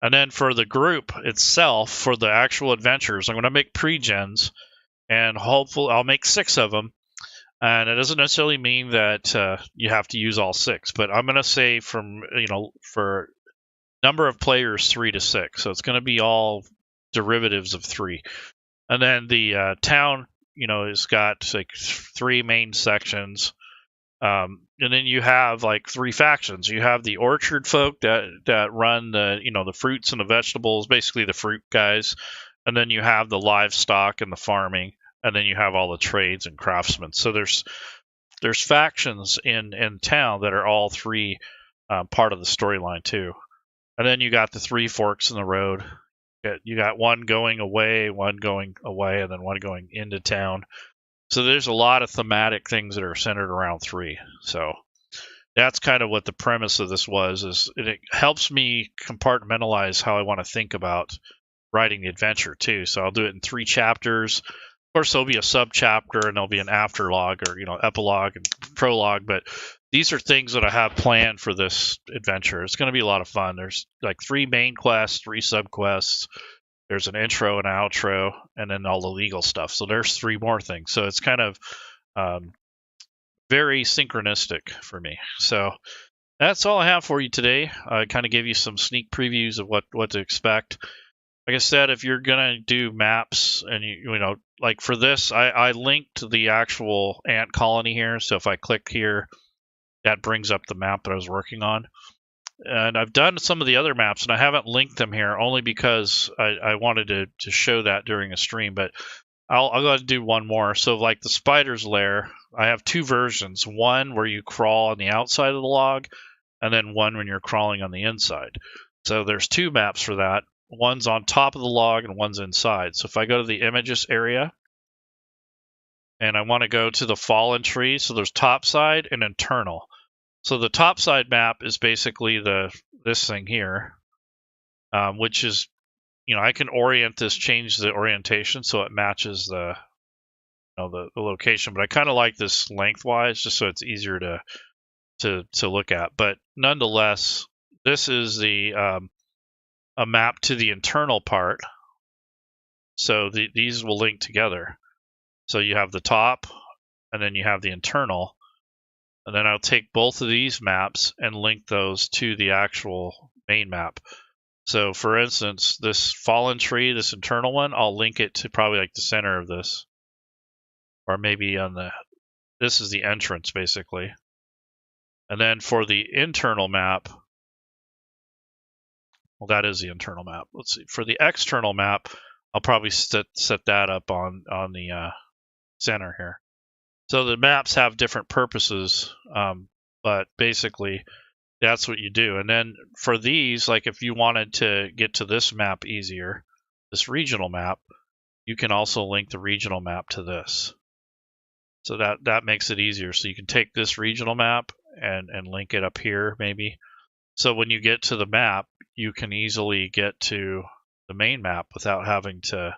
And then for the group itself, for the actual adventures, I'm going to make pre-gens, and hopefully I'll make 6 of them. And it doesn't necessarily mean that you have to use all 6, but I'm going to say for number of players 3 to 6. So it's going to be all derivatives of 3. And then the town, has got like 3 main sections. And then you have like 3 factions. You have the orchard folk that run the fruits and the vegetables, basically the fruit guys. And then you have the livestock and the farming. And then you have all the trades and craftsmen. So there's factions in town that are all 3 part of the storyline too. And then you got the 3 forks in the road. You got one going away, and then one going into town. So there's a lot of thematic things that are centered around 3. So that's kind of what the premise of this was. Is it helps me compartmentalize how I want to think about writing the adventure too. So I'll do it in 3 chapters. Of course, there'll be a sub-chapter, and there'll be an afterlog, or epilogue and prologue, but these are things that I have planned for this adventure. It's going to be a lot of fun. There's like 3 main quests, 3 sub-quests. There's an intro and outro, and then all the legal stuff. So there's 3 more things. So it's kind of very synchronistic for me. So that's all I have for you today. I kind of gave you some sneak previews of what to expect. Like I said, if you're going to do maps, and like for this, I linked the actual ant colony here. So if I click here, that brings up the map that I was working on. And I've done some of the other maps, and I haven't linked them here only because I wanted to show that during a stream. But I'll go ahead and do one more. So like the spider's lair, I have two versions. One where you crawl on the outside of the log, and then one when you're crawling on the inside. So there's two maps for that. One's on top of the log and one's inside. So if I go to the images area, and I want to go to the fallen tree, so there's top side and internal. So the top side map is basically this thing here, which is, I can orient this, change the orientation so it matches the location. But I kind of like this lengthwise, just so it's easier to look at. But nonetheless, this is a map to the internal part. So these will link together. So you have the top, and then you have the internal. And then I'll take both of these maps and link those to the actual main map. So for instance, this fallen tree, this internal one, I'll link it to probably like the center of this. Or maybe this is the entrance basically. And then for the internal map, well, that is the internal map. Let's see. For the external map, I'll probably set that up on the center here. So the maps have different purposes, but basically that's what you do. And then for these, like if you wanted to get to this map easier, this regional map, you can also link the regional map to this. So that makes it easier. So you can take this regional map and link it up here maybe. So when you get to the map, you can easily get to the main map without having to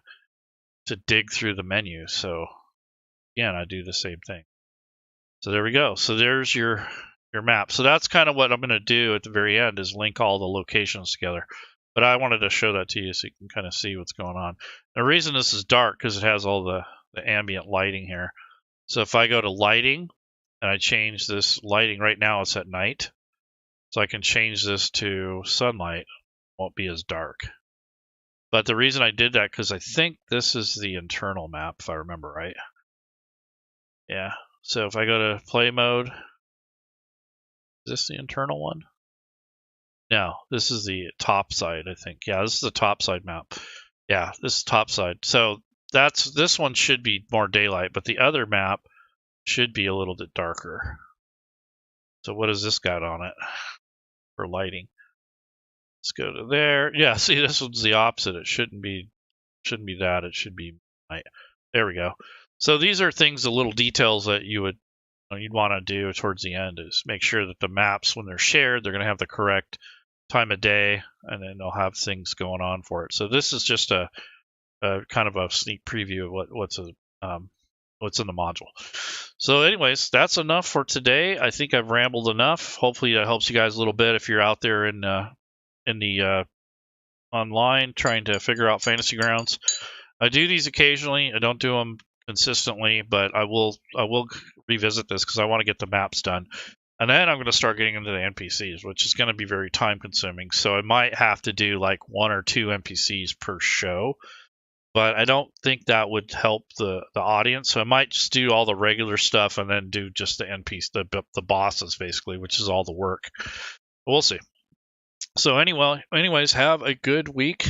dig through the menu. So again, I do the same thing. So there we go. So there's your map. So that's kind of what I'm going to do at the very end, is link all the locations together. But I wanted to show that to you so you can kind of see what's going on. The reason this is dark because it has all the ambient lighting here. So if I go to lighting and I change this lighting, right now it's at night. So I can change this to sunlight. It won't be as dark. But the reason I did that, because I think this is the internal map, if I remember right. Yeah. So if I go to play mode, is this the internal one? No, this is the top side, I think. Yeah, this is the top side map. Yeah, this is top side. So this one should be more daylight, but the other map should be a little bit darker. So what has this got on it for lighting? Let's go to there. Yeah, see, this one's the opposite. It shouldn't be that. It should be night. There we go. So these are things, the little details that you'd want to do towards the end, is make sure that the maps, when they're shared, they're going to have the correct time of day, and then they'll have things going on for it. So this is just a kind of a sneak preview of what's in the module. So anyways, that's enough for today. I think I've rambled enough. Hopefully that helps you guys a little bit if you're out there in the online trying to figure out Fantasy Grounds. I do these occasionally. I don't do them consistently, but I will revisit this because I want to get the maps done. And then I'm going to start getting into the NPCs, which is going to be very time consuming. So I might have to do like 1 or 2 NPCs per show, but I don't think that would help the audience. So I might just do all the regular stuff and then do just the NPCs, the bosses basically, which is all the work. We'll see. So anyways, have a good week.